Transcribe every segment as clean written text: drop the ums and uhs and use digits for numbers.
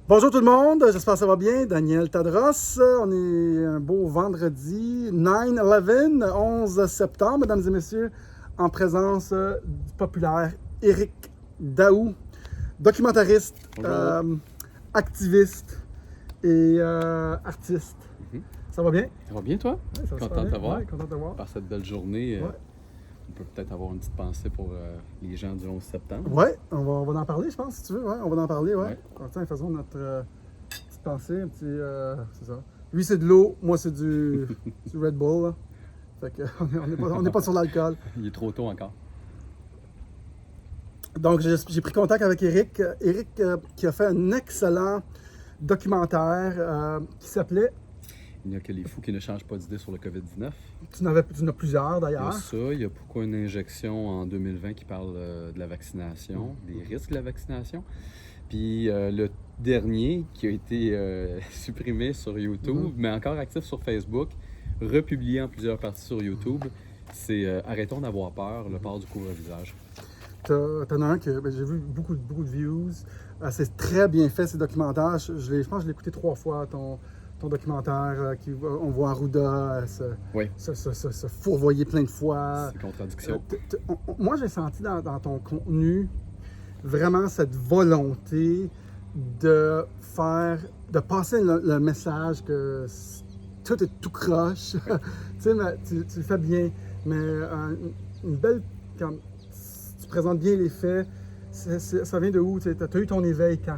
Bonjour tout le monde, j'espère que ça va bien. Daniel Tadros, on est un beau vendredi 9/11, 11 septembre, mesdames et messieurs, en présence du populaire Éric Daou, documentariste, Bonjour. activiste et artiste. Mhm. Ça va bien? Ça va bien, toi? Oui, ça va Content de te voir. Ouais, content de te voir. Par cette belle journée, Ouais. on peut peut-être avoir une petite pensée pour les gens du 11 septembre. Ouais, on va en parler, je pense, si tu veux. Ouais, on va en parler, ouais. Ouais. Alors, tiens, faisons notre petite pensée, un petit. C'est ça. Lui, c'est de l'eau, moi, c'est du Red Bull, là. Fait que, on n'est pas sur l'alcool. Il est trop tôt encore. Donc, j'ai pris contact avec Éric. Éric, qui a fait un excellent documentaire qui s'appelait. Il n'y a que les fous qui ne changent pas d'idée sur le COVID-19. Tu en as plusieurs, Il y a d'ailleurs. ça, il y a pourquoi une injection en 2020 qui parle de la vaccination, des risques de la vaccination. Puis le dernier qui a été supprimé sur YouTube, mais encore actif sur Facebook, republié en plusieurs parties sur YouTube, c'est Arrêtons d'avoir peur, le port du couvre-visage. T'en as un que j'ai vu beaucoup de views. C'est très bien fait, ces documentaires. Je pense que je l'ai écouté 3 fois, ton documentaire. On voit Arruda Oui, se fourvoyer plein de fois. c'est contradiction. Moi, j'ai senti dans ton contenu vraiment cette volonté de passer le message que tout est tout croche. Tu sais, mais tu le fais bien, mais une belle. Comme, tu présentes bien les faits. Ça vient de où? Tu as eu ton éveil quand?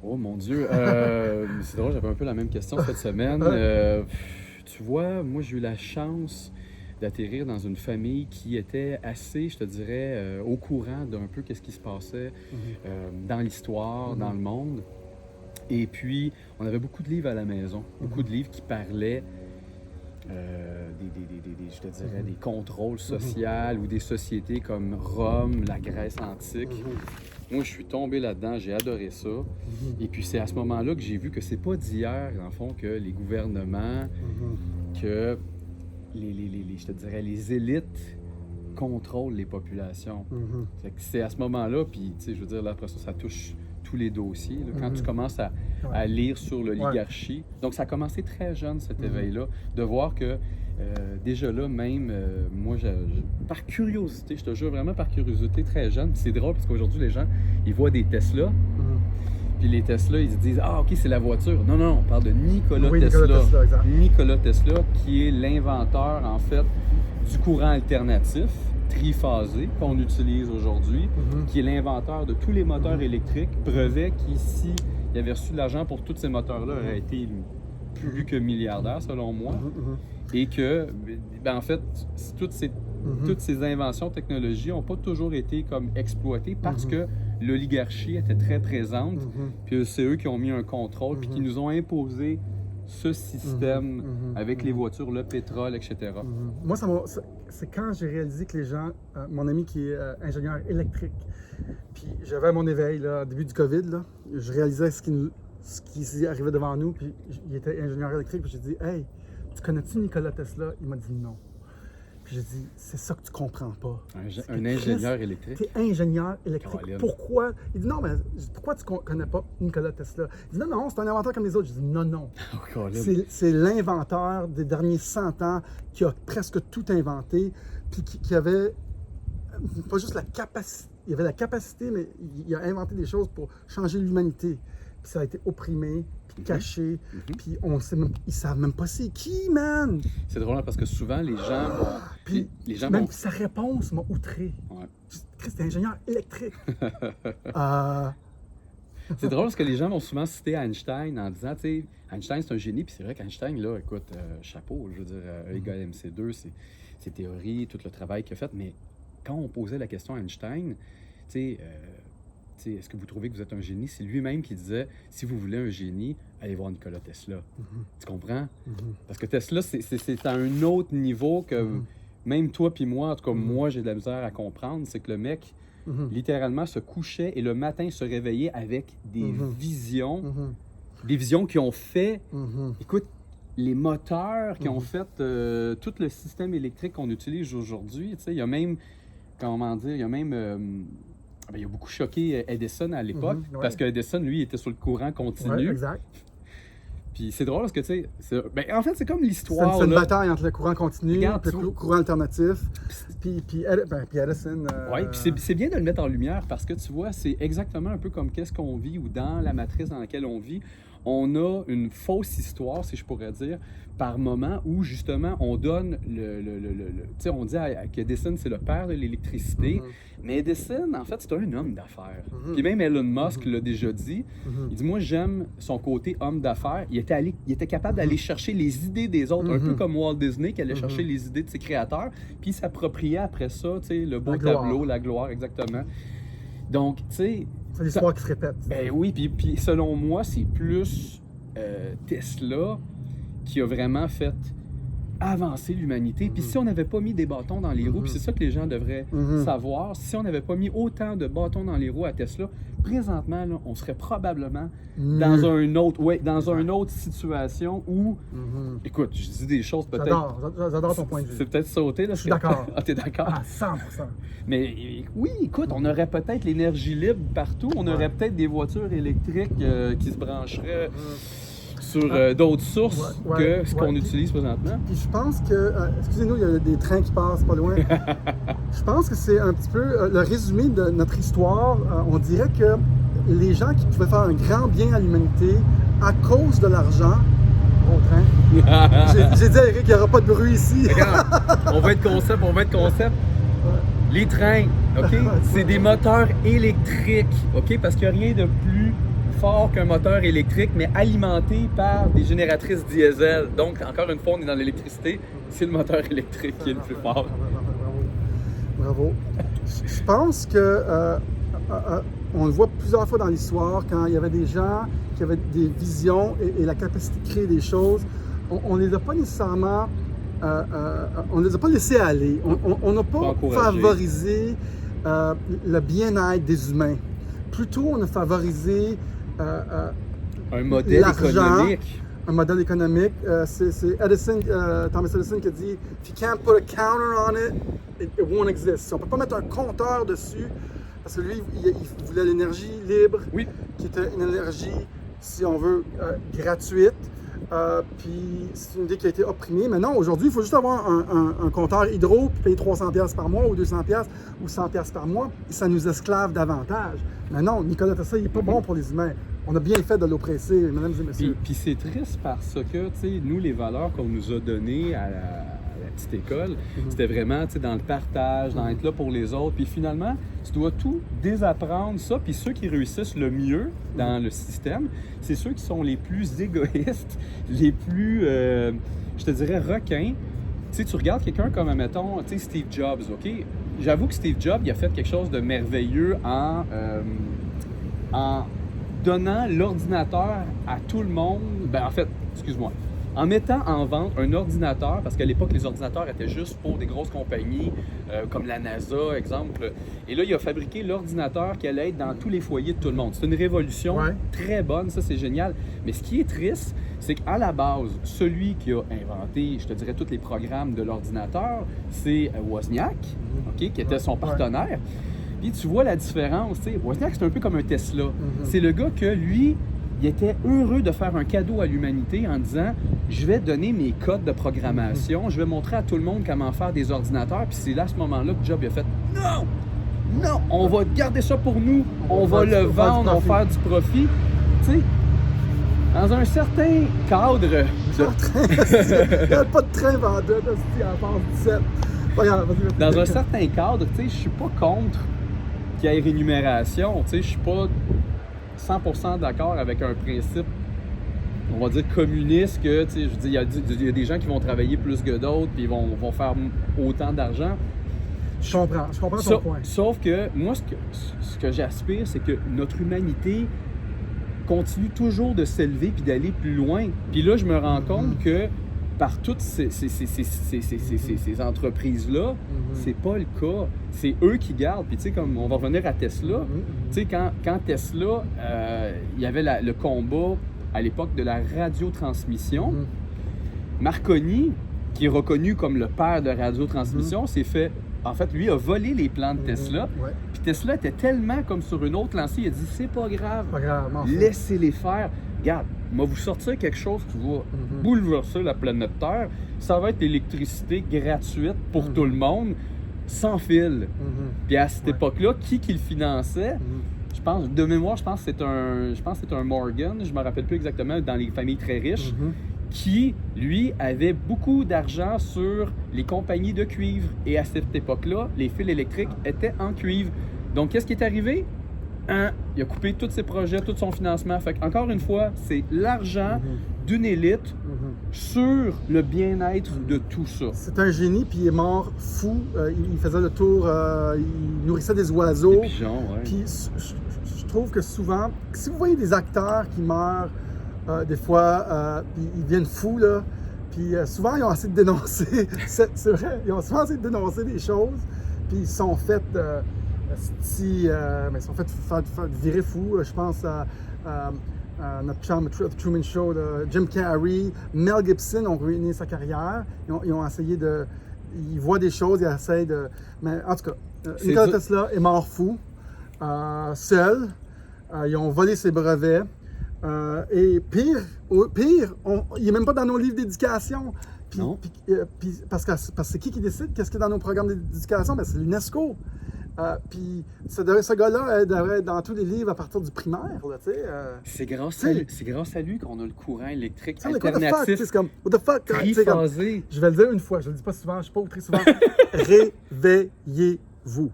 Oh mon Dieu, c'est drôle, j'avais un peu la même question cette semaine. Tu vois, moi j'ai eu la chance d'atterrir dans une famille qui était assez, je te dirais, au courant d'un peu qu'est-ce qui se passait dans l'histoire, dans le monde. Et puis, on avait beaucoup de livres à la maison, beaucoup de livres qui parlaient je te dirais, des contrôles sociaux ou des sociétés comme Rome, la Grèce antique. Moi, je suis tombé là-dedans, j'ai adoré ça. Et puis, c'est à ce moment-là que j'ai vu que c'est pas d'hier, en fond, que les gouvernements, que je te dirais, les élites contrôlent les populations. C'est à ce moment-là, puis, tu sais, je veux dire, là, après ça, ça touche tous les dossiers. Là, quand tu commences à lire sur l'oligarchie. Donc, ça a commencé très jeune, cet éveil-là, de voir que déjà là, même, moi, par curiosité, je te jure, vraiment par curiosité, très jeune, c'est drôle parce qu'aujourd'hui, les gens, ils voient des Tesla, puis les Tesla, ils se disent « Ah, OK, c'est la voiture. » Non, non, on parle de Nikola Tesla. Nikola Tesla, qui est l'inventeur, en fait, du courant alternatif, triphasé, qu'on utilise aujourd'hui, qui est l'inventeur de tous les moteurs électriques, brevet qui, si il avait reçu de l'argent pour tous ces moteurs-là, aurait été plus que milliardaire, selon moi. Et que, ben, en fait, toutes ces inventions, technologies n'ont pas toujours été comme exploitées parce que l'oligarchie était très présente, puis c'est eux qui ont mis un contrôle, puis qui nous ont imposé ce système avec les voitures, le pétrole, etc. Moi, c'est quand j'ai réalisé que les gens, mon ami qui est ingénieur électrique, puis j'avais mon éveil là, au début du COVID, là, je réalisais ce qui arrivait devant nous, puis il était ingénieur électrique, puis j'ai dit « Hey, tu connais-tu Nikola Tesla? » Il m'a dit non. Puis j'ai dit, c'est ça que tu comprends pas. Un ingénieur électrique? Tu es ingénieur électrique. Caroline. Pourquoi? Il dit non, mais pourquoi tu connais pas Nikola Tesla? Il dit non, c'est un inventeur comme les autres. Je dis non. Oh, c'est l'inventeur des derniers 100 ans qui a presque tout inventé, puis qui avait pas juste la capacité, il avait la capacité, mais il a inventé des choses pour changer l'humanité. Puis ça a été opprimé, puis caché, puis ils savent même pas c'est qui, man! C'est drôle hein, parce que souvent les gens vont... Puis les gens même vont... sa réponse m'a outré. Ouais. Christ, t'es ingénieur électrique. C'est drôle parce que les gens vont souvent citer Einstein en disant, tu sais, Einstein c'est un génie, puis c'est vrai qu'Einstein, là, écoute, chapeau, je veux dire, E égale MC2, ses théories, tout le travail qu'il a fait, mais quand on posait la question à Einstein, tu sais, est-ce que vous trouvez que vous êtes un génie? C'est lui-même qui disait, si vous voulez un génie, allez voir Nikola Tesla. Tu comprends? Parce que Tesla, c'est à un autre niveau que même toi puis moi, en tout cas moi, j'ai de la misère à comprendre, c'est que le mec, littéralement, se couchait et le matin se réveillait avec des visions, des visions qui ont fait, écoute, les moteurs qui ont fait tout le système électrique qu'on utilise aujourd'hui. Tu sais, il y a même, comment dire, il y a même Ben, il a beaucoup choqué Edison à l'époque, Ouais. parce que Edison, lui, il était sur le courant continu. Ouais, exact. Puis c'est drôle parce que, tu sais, ben, en fait, c'est comme C'est l'histoire. une là. bataille entre le courant continu et Regarde, le courant alternatif. Puis Edison... Oui, puis c'est bien de le mettre en lumière parce que tu vois, c'est exactement un peu comme qu'est-ce qu'on vit ou dans la matrice dans laquelle on vit. On a une fausse histoire, si je pourrais dire, par moment où justement on donne tu sais, on dit qu'Edison c'est le père de l'électricité, mais Edison, en fait, c'est un homme d'affaires. Puis même Elon Musk l'a déjà dit. Il dit, moi, j'aime son côté homme d'affaires. Il était capable d'aller chercher les idées des autres, un peu comme Walt Disney qui allait chercher les idées de ses créateurs, puis il s'appropriait après ça, tu sais, le beau tableau, la gloire, exactement. Donc, tu sais... C'est l'histoire qui se répète. Ben oui, puis selon moi, c'est plus Tesla qui a vraiment fait avancer l'humanité. Puis si on n'avait pas mis des bâtons dans les roues, puis c'est ça que les gens devraient savoir, si on n'avait pas mis autant de bâtons dans les roues à Tesla, présentement, là, on serait probablement dans une autre situation où, écoute, je dis des choses peut-être... J'adore ton point de vue. C'est peut-être sauté, là. Je suis d'accord. Ah, t'es d'accord? À 100%. Mais oui, écoute, on aurait peut-être l'énergie libre partout. On aurait peut-être des voitures électriques qui se brancheraient sur d'autres sources que ce qu'on utilise présentement. Puis je pense que, excusez-nous, il y a des trains qui passent pas loin. Je pense que c'est un petit peu le résumé de notre histoire. On dirait que les gens qui pouvaient faire un grand bien à l'humanité à cause de l'argent, au train. J'ai dit à Eric qu'il n'y aura pas de bruit ici. Regarde, on va être concept. Les trains, OK, c'est des moteurs électriques, OK, parce qu'il n'y a rien de plus fort qu'un moteur électrique, mais alimenté par des génératrices diesel. Donc, encore une fois, on est dans l'électricité, c'est le moteur électrique qui est le plus fort. Bravo. Je pense que on le voit plusieurs fois dans l'histoire, quand il y avait des gens qui avaient des visions et la capacité de créer des choses, on ne les a pas nécessairement... on ne les a pas laissés aller. On n'a pas favorisé le bien-être des humains. Plutôt, on a favorisé un modèle économique. Un modèle économique. C'est Thomas Edison qui a dit « If you can't put a counter on it, it won't exist ». Si on ne peut pas mettre un compteur dessus, parce que lui, il voulait l'énergie libre, qui était une énergie, si on veut, gratuite. Puis c'est une idée qui a été opprimée. Mais non, aujourd'hui, il faut juste avoir un compteur hydro puis payer 300$ par mois ou 200$ ou 100$ par mois et ça nous esclave davantage. Mais non, Nikola Tesla, il n'est pas bon pour les humains. On a bien fait de l'oppresser, mesdames et messieurs. Puis c'est triste parce que, tu sais, nous, les valeurs qu'on nous a données à la petite école, c'était vraiment, tu sais, dans le partage, dans être là pour les autres. Puis finalement, tu dois tout désapprendre ça. Puis ceux qui réussissent le mieux dans le système, c'est ceux qui sont les plus égoïstes, les plus, je te dirais, requins. Tu sais, tu regardes quelqu'un comme, admettons, tu sais, Steve Jobs, OK? J'avoue que Steve Jobs, il a fait quelque chose de merveilleux en donnant l'ordinateur à tout le monde. Ben, en fait, excuse-moi. En mettant en vente un ordinateur, parce qu'à l'époque, les ordinateurs étaient juste pour des grosses compagnies, comme la NASA, exemple. Et là, il a fabriqué l'ordinateur qui allait être dans tous les foyers de tout le monde. C'est une révolution très bonne, ça, c'est génial. Mais ce qui est triste, c'est qu'à la base, celui qui a inventé, je te dirais, tous les programmes de l'ordinateur, c'est Wozniak, OK, qui était son partenaire. Puis tu vois la différence, tu sais, Wozniak, c'est un peu comme un Tesla. C'est le gars que, lui, il était heureux de faire un cadeau à l'humanité en disant « Je vais donner mes codes de programmation, je vais montrer à tout le monde comment faire des ordinateurs. » Puis c'est là, à ce moment-là, que Jobs a fait « Non! Non! On va garder ça pour nous, on va le vendre, on va faire du profit. » Tu sais, dans un certain cadre... Il n'y a pas de train vendeur, à part 17. Dans un certain cadre, tu sais, je suis pas contre qu'il y ait rémunération. Tu sais, je suis pas 100% d'accord avec un principe, on va dire, communiste, que, tu sais, je veux dire, il y a des gens qui vont travailler plus que d'autres, puis ils vont faire autant d'argent. Je comprends ton point. Sauf que moi, ce que j'aspire, c'est que notre humanité continue toujours de s'élever puis d'aller plus loin. Puis là, je me rends compte que par toutes ces entreprises-là, c'est pas le cas. C'est eux qui gardent. Puis tu sais, comme on va revenir à Tesla, tu sais, quand Tesla, il y avait le combat à l'époque de la radiotransmission, Marconi, qui est reconnu comme le père de radiotransmission, s'est fait en fait, lui a volé les plans de Tesla. Ouais. Puis Tesla était tellement comme sur une autre lancée, il a dit c'est pas grave, Pas grave, m'en fous. laissez-les faire. Regarde, moi vous sortir quelque chose qui va bouleverser la planète Terre. Ça va être l'électricité gratuite pour tout le monde, sans fil. Puis à cette époque-là, qui le finançait? Je pense, de mémoire, je pense que c'est un Morgan, je me rappelle plus exactement, dans les familles très riches, qui, lui, avait beaucoup d'argent sur les compagnies de cuivre. Et à cette époque-là, les fils électriques étaient en cuivre. Donc, qu'est-ce qui est arrivé? Il a coupé tous ses projets, tout son financement. Fait encore une fois, c'est l'argent d'une élite sur le bien-être de tout ça. C'est un génie, puis il est mort fou. Il faisait le tour, il nourrissait des oiseaux. Des pigeons, ouais. Puis je trouve que souvent, si vous voyez des acteurs qui meurent, des fois, puis ils deviennent fous, là, puis souvent, ils ont essayé de dénoncer, c'est vrai, ils ont souvent essayé de dénoncer des choses, puis ils se sont fait, mais ils sont fait virer fous. Je pense à notre chum, The Truman Show, Jim Carrey, Mel Gibson ont ruiné sa carrière. Ils ont essayé de... Ils voient des choses, ils essayent de... Mais en tout cas, Nikola Tesla est mort fou, seul. Ils ont volé ses brevets. Et pire, il n'est même pas dans nos livres d'éducation. Parce que c'est qui décide qu'est-ce qui est dans nos programmes d'éducation? Ben, c'est l'UNESCO. Puis ce gars-là devrait être dans tous les livres à partir du primaire. Là, c'est grâce à lui qu'on a le courant électrique alternatif. C'est comme, what the fuck? Triphasé. Je vais le dire une fois, je le dis pas souvent, je ne suis pas très souvent. Réveillez-vous.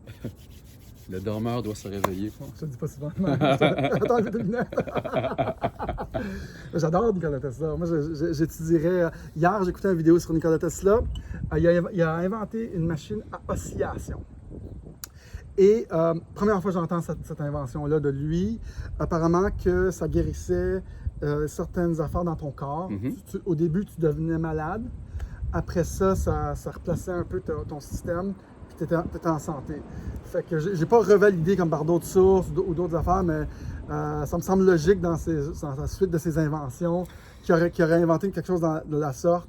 Le dormeur doit se réveiller. Bon, je ne le dis pas souvent. Non, attends, j'ai des lunettes. J'adore Nikola Tesla. Moi, j'étudierais... Hier, j'écoutais une vidéo sur Nikola Tesla. Il a inventé une machine à oscillation. Et première fois que j'entends cette invention-là de lui, apparemment que ça guérissait certaines affaires dans ton corps. Au début, tu devenais malade. Après ça, ça replaçait un peu ton système, puis tu étais en santé. Fait que j'ai pas revalidé comme par d'autres sources ou d'autres affaires, mais ça me semble logique dans la suite de ses inventions qu'il aurait inventé quelque chose de la sorte.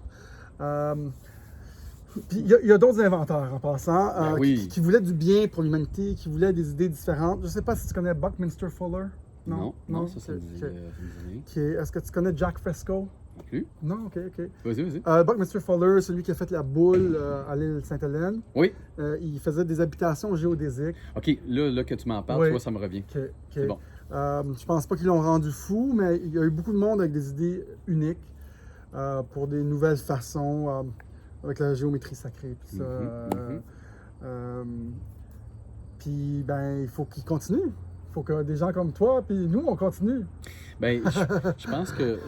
Puis il y a d'autres inventeurs en passant qui voulaient du bien pour l'humanité, qui voulaient des idées différentes. Je ne sais pas si tu connais Buckminster Fuller. Non, ça me dit. Est-ce que tu connais Jack Fresco? Non plus. Non, ok. Vas-y. Buckminster Fuller, celui qui a fait la boule à l'île Sainte-Hélène. Oui. Il faisait des habitations géodésiques. OK, là que tu m'en parles, tu vois, ça me revient. C'est bon. Je pense pas qu'ils l'ont rendu fou, mais il y a eu beaucoup de monde avec des idées uniques pour des nouvelles façons. Avec la géométrie sacrée, puis ça. Puis, ben, il faut qu'ils continuent. Il faut que des gens comme toi, puis nous, on continue. Ben, je pense que...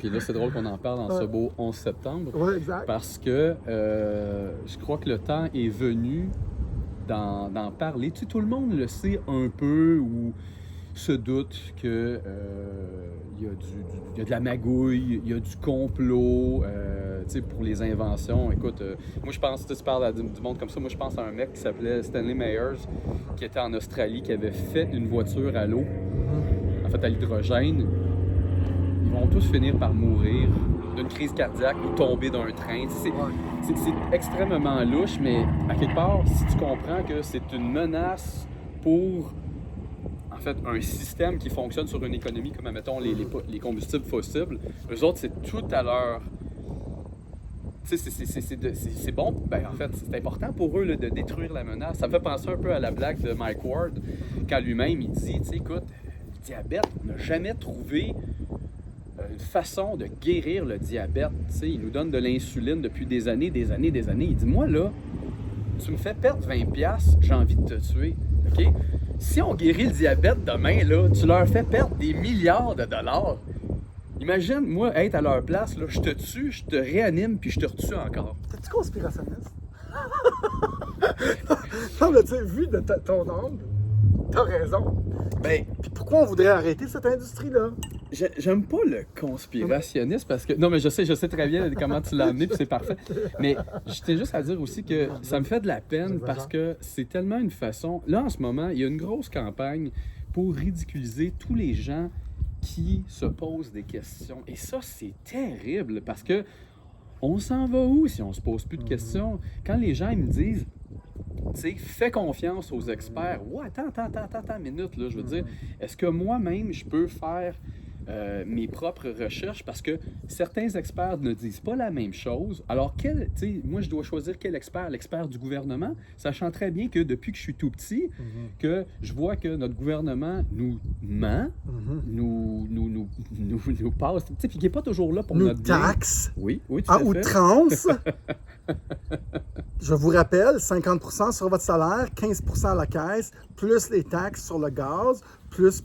Puis là, c'est drôle qu'on en parle en ce beau 11 septembre. Oui, exact. Parce que je crois que le temps est venu d'en parler. Tu sais, tout le monde le sait un peu ou se doute que il y a de la magouille, il y a du complot, pour les inventions. Écoute, moi je pense, tu parles du monde comme ça, moi je pense à un mec qui s'appelait Stanley Myers, qui était en Australie, qui avait fait une voiture à l'eau, en fait à l'hydrogène. Ils vont tous finir par mourir d'une crise cardiaque ou tomber d'un train. C'est extrêmement louche, mais à quelque part, si tu comprends que c'est une menace pour... En fait, un système qui fonctionne sur une économie comme, admettons, les combustibles fossiles, eux autres, c'est tout à leur... Tu sais, c'est bon. Ben, en fait, c'est important pour eux là, de détruire la menace. Ça me fait penser un peu à la blague de Mike Ward, quand lui-même, il dit, tu sais, écoute, le diabète, on n'a jamais trouvé une façon de guérir le diabète. Tu sais, il nous donne de l'insuline depuis des années. Il dit, moi, là, tu me fais perdre 20$, j'ai envie de te tuer. OK? Si on guérit le diabète demain, là, tu leur fais perdre des milliards de dollars. Imagine, moi, être à leur place, là, je te tue, je te réanime, puis je te retue encore. T'es-tu conspirationniste? Non, mais tu sais, vu de ton angle, t'as raison. Ben, puis pourquoi on voudrait arrêter cette industrie-là? J'aime pas le conspirationniste parce que... Non, mais je sais très bien comment tu l'as amené, puis c'est parfait. Mais j'étais juste à dire aussi que ça me fait de la peine parce que c'est tellement une façon... Là, en ce moment, il y a une grosse campagne pour ridiculiser tous les gens qui se posent des questions. Et ça, c'est terrible parce que on s'en va où si on se pose plus de questions? Quand les gens ils me disent tu sais, fais confiance aux experts. Ouais, attends, une minute, là, je veux dire, est-ce que moi-même, je peux faire mes propres recherches parce que certains experts ne disent pas la même chose. Alors, moi, je dois choisir quel expert? L'expert du gouvernement, sachant très bien que depuis que je suis tout petit, que je vois que notre gouvernement nous ment, nous passe, tu sais, puis qui n'est pas toujours là pour nous notre bien. taxe Oui, tout à à fait. outrance. Je vous rappelle, 50% sur votre salaire, 15% à la caisse, plus les taxes sur le gaz, plus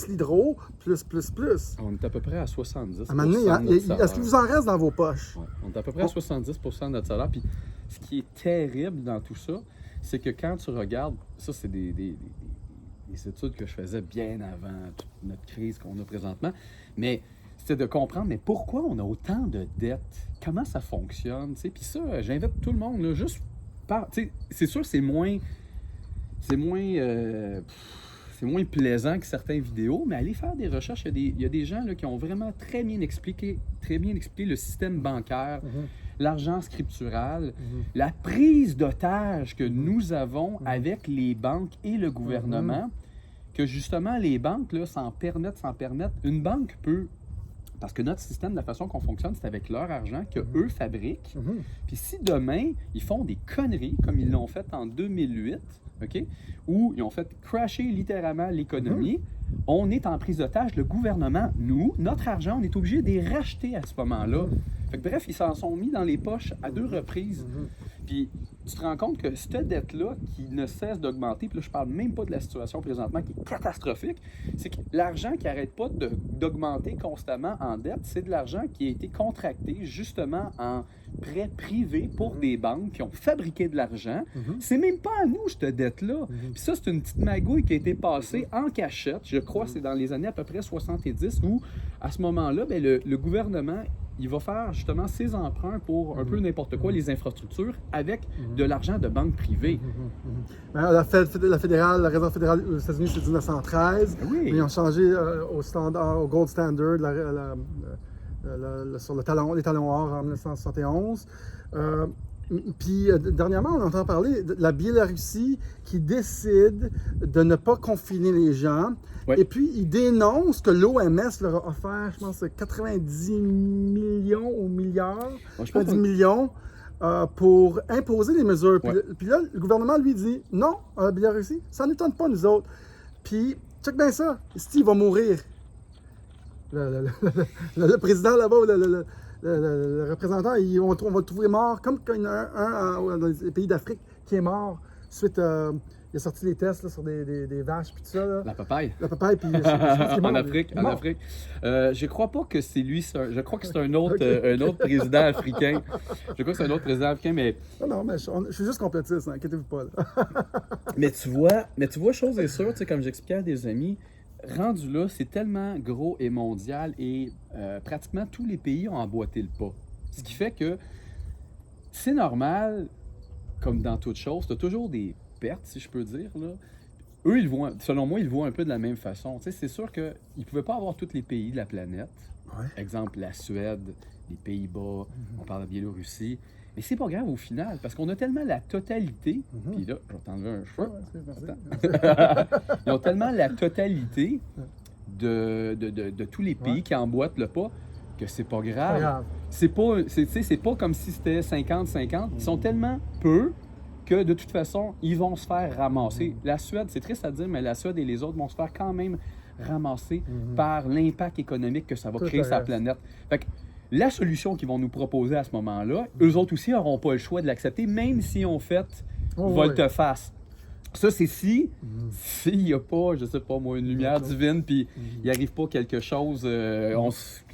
l'hydro, plus. On est à peu près à 70 À un moment donné, de notre salaire. est-ce qu'il vous en reste dans vos poches? Ouais, on est à peu près à 70 de notre salaire. Puis ce qui est terrible dans tout ça, c'est que quand tu regardes, ça c'est des études que je faisais bien avant toute notre crise qu'on a présentement, mais c'était de comprendre, mais pourquoi on a autant de dettes? Comment ça fonctionne? T'sais? Puis ça, j'invite tout le monde, là, juste par... C'est sûr, c'est moins plaisant que certaines vidéos, mais allez faire des recherches. Il y a des gens là, qui ont vraiment très bien expliqué le système bancaire, l'argent scriptural, la prise d'otage que nous avons avec les banques et le gouvernement, que justement les banques là, s'en permettent. Une banque peut... Parce que notre système, de la façon qu'on fonctionne, c'est avec leur argent qu'eux fabriquent. Puis si demain, ils font des conneries, comme ils l'ont fait en 2008, OK, où ils ont fait crasher littéralement l'économie, on est en prise d'otage. Le gouvernement, notre argent, on est obligé de les racheter à ce moment-là. Fait que, bref, ils s'en sont mis dans les poches à 2 reprises. Puis tu te rends compte que cette dette-là, qui ne cesse d'augmenter, puis là, je parle même pas de la situation présentement qui est catastrophique, c'est que l'argent qui n'arrête pas d'augmenter constamment en dette, c'est de l'argent qui a été contracté justement en prêt privé pour des banques qui ont fabriqué de l'argent. C'est même pas à nous, cette dette-là. Puis ça, c'est une petite magouille qui a été passée en cachette, je crois que c'est dans les années à peu près 70, où à ce moment-là, bien, le gouvernement, il va faire justement ses emprunts pour un peu n'importe quoi, les infrastructures, avec de l'argent de banques privées. La Réserve fédérale aux États-Unis, c'est 1913. Oui. Mais ils ont changé au gold standard sur les talons or en 1971. Puis dernièrement, on entend parler de la Biélorussie qui décide de ne pas confiner les gens. Ouais. Et puis, ils dénoncent que l'OMS leur a offert, je pense, 90 millions ou milliards, je pense 10 millions pour imposer les mesures. Ouais. Puis là, le gouvernement lui dit non, la Biélorussie, ça n'étonne pas nous autres. Puis, check bien ça, Steve va mourir. Le président là-bas, le représentant, on va le trouver mort, comme quand il y en a un dans les pays d'Afrique qui est mort suite il a sorti les tests là, sur des vaches puis tout ça. Là. La papaye. La papaye, puis je pense qu'il est mort, En Afrique. Je crois pas que c'est lui, je crois que c'est un autre président africain. Je crois que c'est un autre président africain, mais... Non, mais je suis juste complotiste, hein, inquiétez-vous pas. Là. mais tu vois, chose est sûre, tu sais, comme j'expliquais à des amis, rendu là, c'est tellement gros et mondial et pratiquement tous les pays ont emboîté le pas. Ce qui fait que c'est normal, comme dans toute chose, tu as toujours des pertes, si je peux dire. Là. Eux, selon moi, ils le voient un peu de la même façon. Tu sais, c'est sûr qu'ils ne pouvaient pas avoir tous les pays de la planète. Ouais. Exemple, la Suède, les Pays-Bas, on parle de Biélorussie. Mais c'est pas grave au final, parce qu'on a tellement la totalité, puis là, je vais t'enlever un cheveu. Ils ont tellement la totalité de tous les pays qui emboîtent le pas que c'est pas grave. C'est pas comme si c'était 50-50. Ils sont tellement peu que de toute façon, ils vont se faire ramasser. La Suède, c'est triste à dire, mais la Suède et les autres vont se faire quand même ramasser par l'impact économique que ça va créer sur la planète. Fait que la solution qu'ils vont nous proposer à ce moment-là, eux autres aussi n'auront pas le choix de l'accepter, même si on fait volte-face. Ça, c'est s'il n'y a pas, je sais pas moi, une lumière divine, puis il n'arrive pas quelque chose,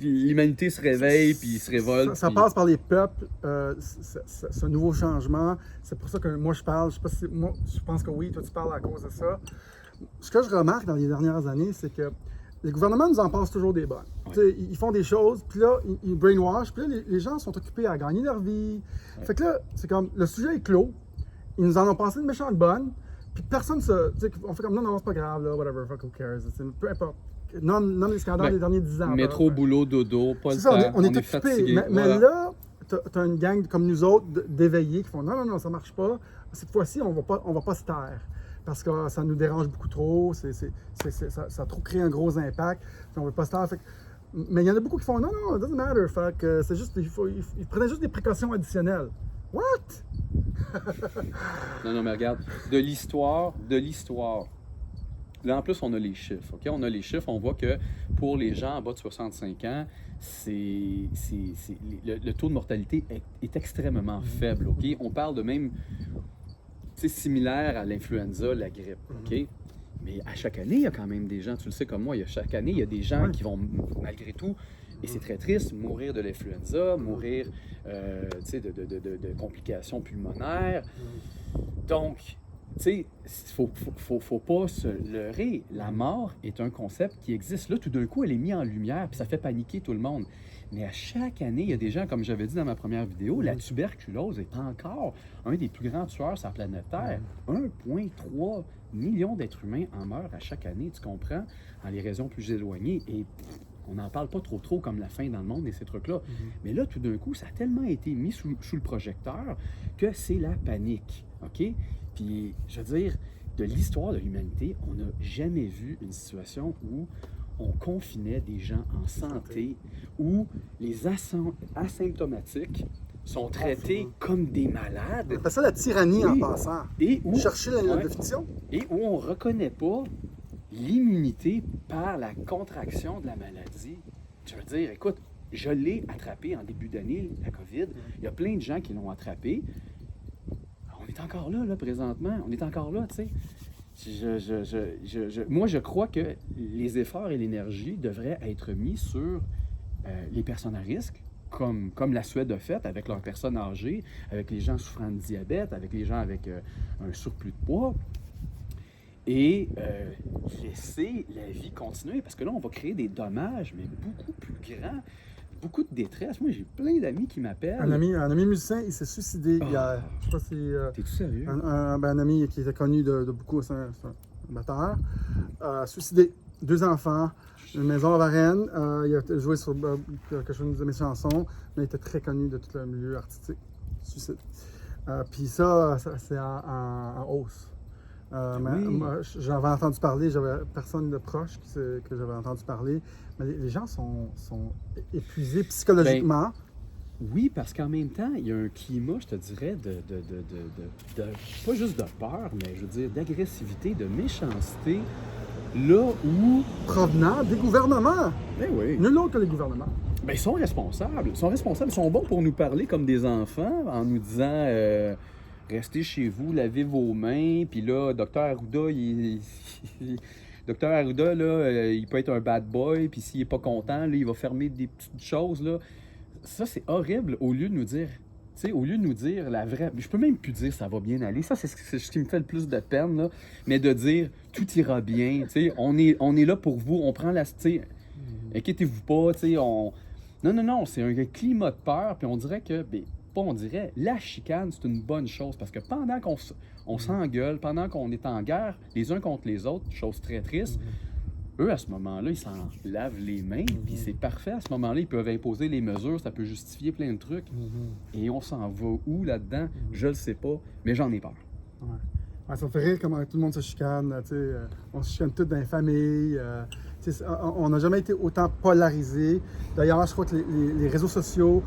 l'humanité se réveille, puis se révolte. Ça passe par les peuples, ce nouveau changement. C'est pour ça que moi je parle, je sais pas si, moi, je pense que oui, toi tu parles à cause de ça. Ce que je remarque dans les dernières années, c'est que les gouvernements nous en passent toujours des bonnes. Ouais. Ils font des choses, puis là, ils brainwash, puis là, les gens sont occupés à gagner leur vie. Ouais. Fait que là, c'est comme, le sujet est clos, ils nous en ont passé une méchante bonne, puis personne on fait comme, non, c'est pas grave, là, whatever, fuck, who cares, peu importe. Nomme les scandales des derniers 10 ans. Métro, boulot, dodo, pas le temps, on est occupé. fatigué. Mais là, t'as une gang comme nous autres d'éveillés qui font non, ça marche pas. Cette fois-ci, on va pas se taire. Parce que ça nous dérange beaucoup trop, ça a trop créé un gros impact, puis on veut pas se taire. Mais il y en a beaucoup qui font non, it doesn't matter. Fait que c'est juste, ils prenaient juste des précautions additionnelles. What? Non, mais regarde, de l'histoire. Là, en plus, on a les chiffres, OK? On a les chiffres, on voit que pour les gens en bas de 65 ans, le taux de mortalité est extrêmement faible, OK? On parle de même, c'est similaire à l'influenza, la grippe, OK? Mais à chaque année, il y a quand même des gens, tu le sais comme moi, chaque année, il y a des gens qui vont, malgré tout, et c'est très triste, mourir de l'influenza, mourir de complications pulmonaires. Donc, tu sais, faut pas se leurrer. La mort est un concept qui existe. Là, tout d'un coup, elle est mise en lumière, puis ça fait paniquer tout le monde. Mais à chaque année, il y a des gens, comme j'avais dit dans ma première vidéo, la tuberculose est encore un des plus grands tueurs sur la planète Terre. 1,3 million d'êtres humains en meurent à chaque année, tu comprends, dans les régions plus éloignées. Et on n'en parle pas trop comme la faim dans le monde et ces trucs-là. Mais là, tout d'un coup, ça a tellement été mis sous le projecteur que c'est la panique, OK? Puis, je veux dire, de l'histoire de l'humanité, on n'a jamais vu une situation où on confinait des gens en santé, où les asymptomatiques sont traités comme des malades. On appelle ça la tyrannie en passant. Et où, chercher la définition. Et où on ne reconnaît pas l'immunité par la contraction de la maladie. Je veux dire, écoute, je l'ai attrapé en début d'année, la COVID. Il y a plein de gens qui l'ont attrapé. On est encore là, présentement. On est encore là, tu sais. Moi, je crois que les efforts et l'énergie devraient être mis sur les personnes à risque, comme la Suède a fait avec leurs personnes âgées, avec les gens souffrant de diabète, avec les gens avec un surplus de poids, et laisser la vie continuer. Parce que là, on va créer des dommages, mais beaucoup plus grands. Beaucoup de détresse. Moi, j'ai plein d'amis qui m'appellent. Un ami musicien, il s'est suicidé hier. Je sais pas si... T'es-tu sérieux? Un ami qui était connu de beaucoup, c'est un batteur. Suicidé. 2 enfants, une maison à Varennes. Il a joué sur quelque chose de mes chansons, mais il était très connu de tout le milieu artistique. Suicide. Puis ça c'est en hausse. Moi, j'avais entendu parler, j'avais personne de proche que j'avais entendu parler, mais les gens sont épuisés psychologiquement. Oui, parce qu'en même temps, il y a un climat, je te dirais, de pas juste de peur, mais je veux dire d'agressivité, de méchanceté, là où... Provenant des gouvernements. Ben oui. Nul autre que les gouvernements. Ben, ils sont responsables. Ils sont bons pour nous parler comme des enfants, en nous disant... Restez chez vous, lavez vos mains, puis là, Dr Arruda, Dr Arruda, là, il peut être un bad boy, puis s'il n'est pas content, là, il va fermer des petites choses, là. Ça, c'est horrible, au lieu de nous dire, tu sais, au lieu de nous dire la vraie... Je peux même plus dire ça va bien aller, ça, c'est ce qui me fait le plus de peine, là, mais de dire tout ira bien, tu sais, on est là pour vous, on prend la... Tu sais, inquiétez-vous pas, tu sais, on... Non, c'est un climat de peur, puis on dirait que... on dirait, la chicane, c'est une bonne chose parce que pendant qu'on s'engueule, pendant qu'on est en guerre les uns contre les autres, chose très triste, eux, à ce moment-là, ils s'en lavent les mains, puis c'est parfait. À ce moment-là, ils peuvent imposer les mesures, ça peut justifier plein de trucs. Et on s'en va où là-dedans? Je le sais pas, mais j'en ai peur. Ouais, ça me fait rire comment tout le monde se chicane. On se chicane tous dans les familles. On n'a jamais été autant polarisé. D'ailleurs, je crois que les réseaux sociaux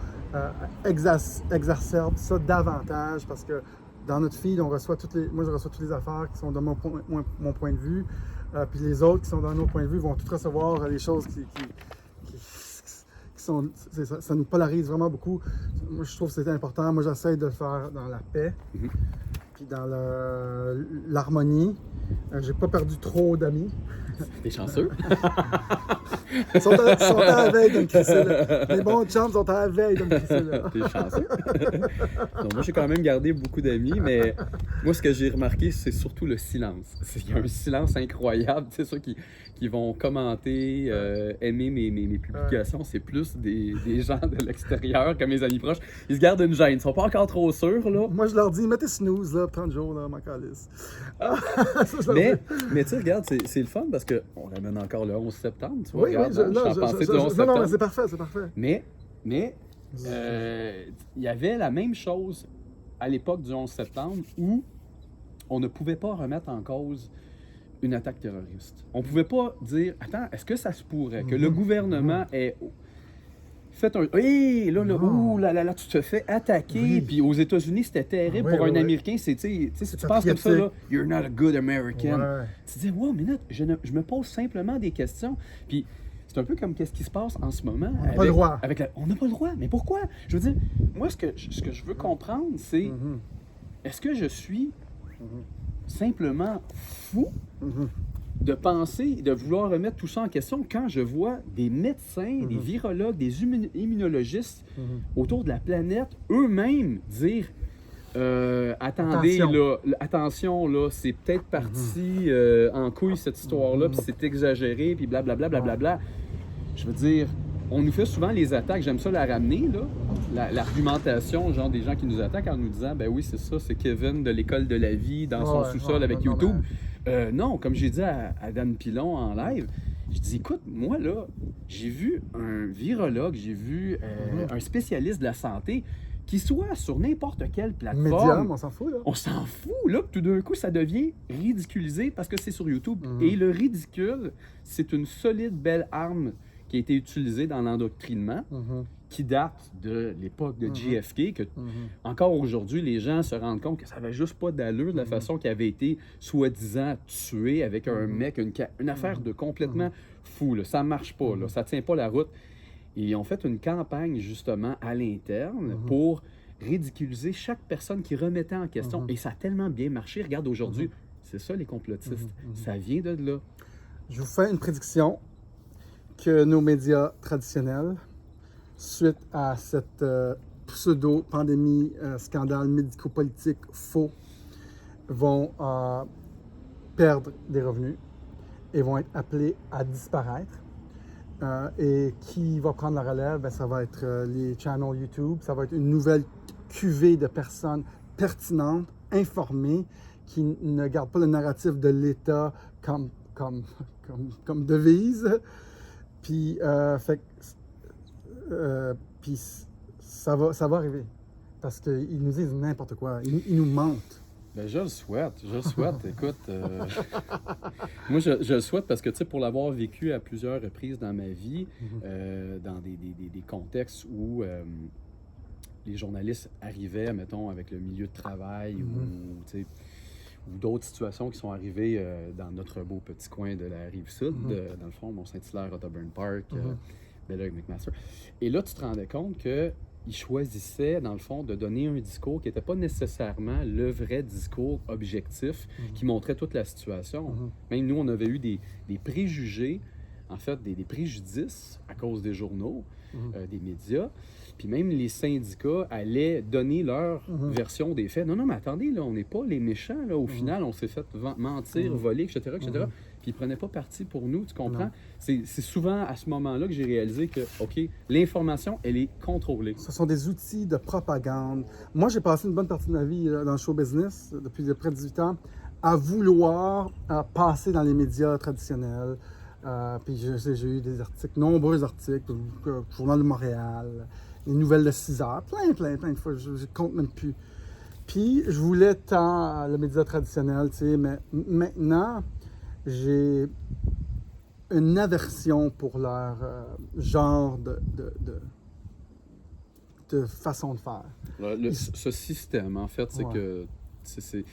exacerbent ça davantage parce que dans notre feed, moi je reçois toutes les affaires qui sont de mon point de vue. Puis les autres qui sont dans nos points de vue vont tout recevoir les choses qui sont... Ça nous polarise vraiment beaucoup. Moi, je trouve que c'est important. Moi, j'essaie de le faire dans la paix. Puis dans l'harmonie. J'ai pas perdu trop d'amis. T'es chanceux? Ils sont à la veille de me crisser là. Les bons chums sont à la veille de me crisser là. T'es chanceux? Donc, moi, j'ai quand même gardé beaucoup d'amis, mais moi, ce que j'ai remarqué, c'est surtout le silence. Il y a un silence incroyable. Tu sais, ceux qui vont commenter, aimer mes publications, c'est plus des gens de l'extérieur que mes amis proches. Ils se gardent une gêne. Ils sont pas encore trop sûrs, là. Moi, je leur dis, mettez snooze, là, 30 jours, là, ma calice. Mais tu sais, regarde, c'est le fun parce qu'on ramène encore le 11 septembre, tu vois. Oui, regarde, non, je pensais du 11 septembre. Non, mais c'est parfait. Mais il y avait la même chose à l'époque du 11 septembre où on ne pouvait pas remettre en cause une attaque terroriste. On ne pouvait pas dire, attends, est-ce que ça se pourrait que le gouvernement ait fait un... Hé, là, ouh, là, tu te fais attaquer. Oui. Puis aux États-Unis, c'était terrible. Oui, pour oui, un oui. Américain, c'est, tu sais, si C'est tu penses comme ça, là, patriotique. you're not a good American. Ouais. Tu te dis, wow, minute, je me pose simplement des questions. Puis c'est un peu comme qu'est-ce qui se passe en ce moment. On n'a pas le droit. On n'a pas le droit, mais pourquoi? Je veux dire, moi, ce que je veux comprendre, c'est, est-ce que je suis simplement fou de penser, de vouloir remettre tout ça en question quand je vois des médecins, des virologues, des immunologistes autour de la planète eux-mêmes dire attendez, attention, là, c'est peut-être parti en couille cette histoire-là, puis c'est exagéré, puis blablabla, blablabla. Je veux dire, on nous fait souvent les attaques, j'aime ça la ramener, là, l'argumentation, genre des gens qui nous attaquent en nous disant, ben oui, c'est ça, c'est Kevin de l'école de la vie dans son sous-sol avec YouTube. Non, comme j'ai dit à Dan Pilon en live, je dis, écoute, moi, là, j'ai vu un virologue, j'ai vu un spécialiste de la santé qui soit sur n'importe quelle plateforme. Médium, on s'en fout, là. On s'en fout, là. Tout d'un coup, ça devient ridiculisé parce que c'est sur YouTube. Et le ridicule, c'est une solide, belle arme qui a été utilisée dans l'endoctrinement, qui date de l'époque de JFK, que encore aujourd'hui, les gens se rendent compte que ça n'avait juste pas d'allure de la façon qu'il avait été soi-disant tué avec un mec, une affaire de complètement fou. Là. Ça ne marche pas, là. Ça ne tient pas la route. Et ils ont fait une campagne, justement, à l'interne pour ridiculiser chaque personne qui remettait en question. Et ça a tellement bien marché. Regarde, aujourd'hui, c'est ça, les complotistes. Ça vient de là. Je vous fais une prédiction que nos médias traditionnels, suite à cette pseudo-pandémie, scandale médico-politique faux, vont perdre des revenus et vont être appelés à disparaître. Et qui va prendre la relève? Ben, ça va être les channels YouTube, ça va être une nouvelle cuvée de personnes pertinentes, informées, qui ne gardent pas le narratif de l'État comme devise. Puis, puis ça va arriver. Parce qu'ils nous disent n'importe quoi. Ils nous mentent. Ben, je le souhaite. Écoute, moi, je le souhaite parce que, tu sais, pour l'avoir vécu à plusieurs reprises dans ma vie, dans des contextes où les journalistes arrivaient, mettons, avec le milieu de travail ou, tu sais, ou d'autres situations qui sont arrivées dans notre beau petit coin de la Rive-Sud, dans le fond, Mont-Saint-Hilaire, Otterburn Park, Belleuil, McMaster. Et là, tu te rendais compte que il choisissait, dans le fond, de donner un discours qui n'était pas nécessairement le vrai discours objectif qui montrait toute la situation. Même nous, on avait eu des préjugés, en fait, des préjudices à cause des journaux, des médias. Puis même les syndicats allaient donner leur version des faits. Non, mais attendez, là, on n'est pas les méchants. Là. Au final, on s'est fait mentir, voler, etc., etc. Puis ils ne prenaient pas parti pour nous, tu comprends? C'est souvent à ce moment-là que j'ai réalisé que, OK, l'information, elle est contrôlée. Ce sont des outils de propagande. Moi, j'ai passé une bonne partie de ma vie dans le show business, depuis près de 18 ans, à vouloir passer dans les médias traditionnels. Puis j'ai eu des articles, nombreux articles, le Journal de Montréal, les nouvelles de 6 heures, plein de fois, je ne compte même plus. Puis je voulais tant le média traditionnel, tu sais, mais maintenant, j'ai une aversion pour leur genre de façon de faire. Ce système, en fait, c'est que c'est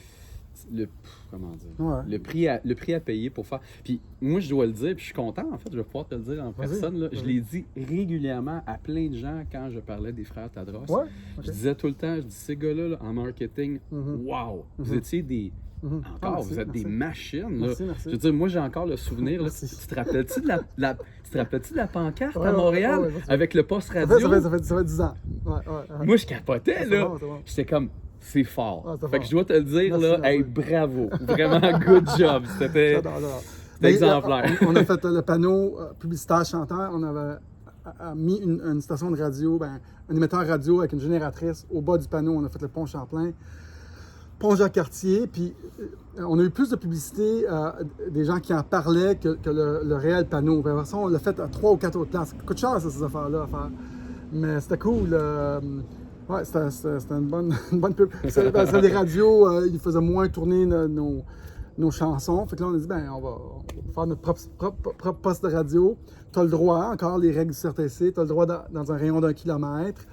le prix à payer pour faire. Puis moi, je dois le dire, puis je suis content, en fait, je vais pouvoir te le dire en personne. Là. Je l'ai dit régulièrement à plein de gens quand je parlais des frères Tadros. Je disais tout le temps, ces gars-là, là, en marketing, wow! Vous étiez des... vous êtes des machines. Là. Merci. Je veux dire, moi, j'ai encore le souvenir. Là, tu te rappelles-tu de la pancarte à Montréal avec le poste radio? Ça fait 10 ans. Moi, je capotais. Là. Bon. J'étais comme... C'est fort. C'est fait fort. que je dois te le dire, merci, hey, bravo. Vraiment, good job. C'était exemplaire. On a fait le panneau publicitaire chanteur. On avait mis une station de radio, un émetteur radio avec une génératrice. Au bas du panneau, on a fait le pont Champlain, pont Jacques-Cartier. Puis on a eu plus de publicité, des gens qui en parlaient que le réel panneau. De toute façon, on l'a fait à 3 ou 4 autres places. Ça coûte cher, ces affaires-là, à faire. Mais c'était cool. Ouais, c'était une bonne pub. C'était des radios, ils faisaient moins tourner nos chansons. Fait que là, on a dit, ben, on va faire notre propre poste de radio. Tu as le droit, encore les règles du CRTC, tu as le droit dans un rayon d'1 kilomètre.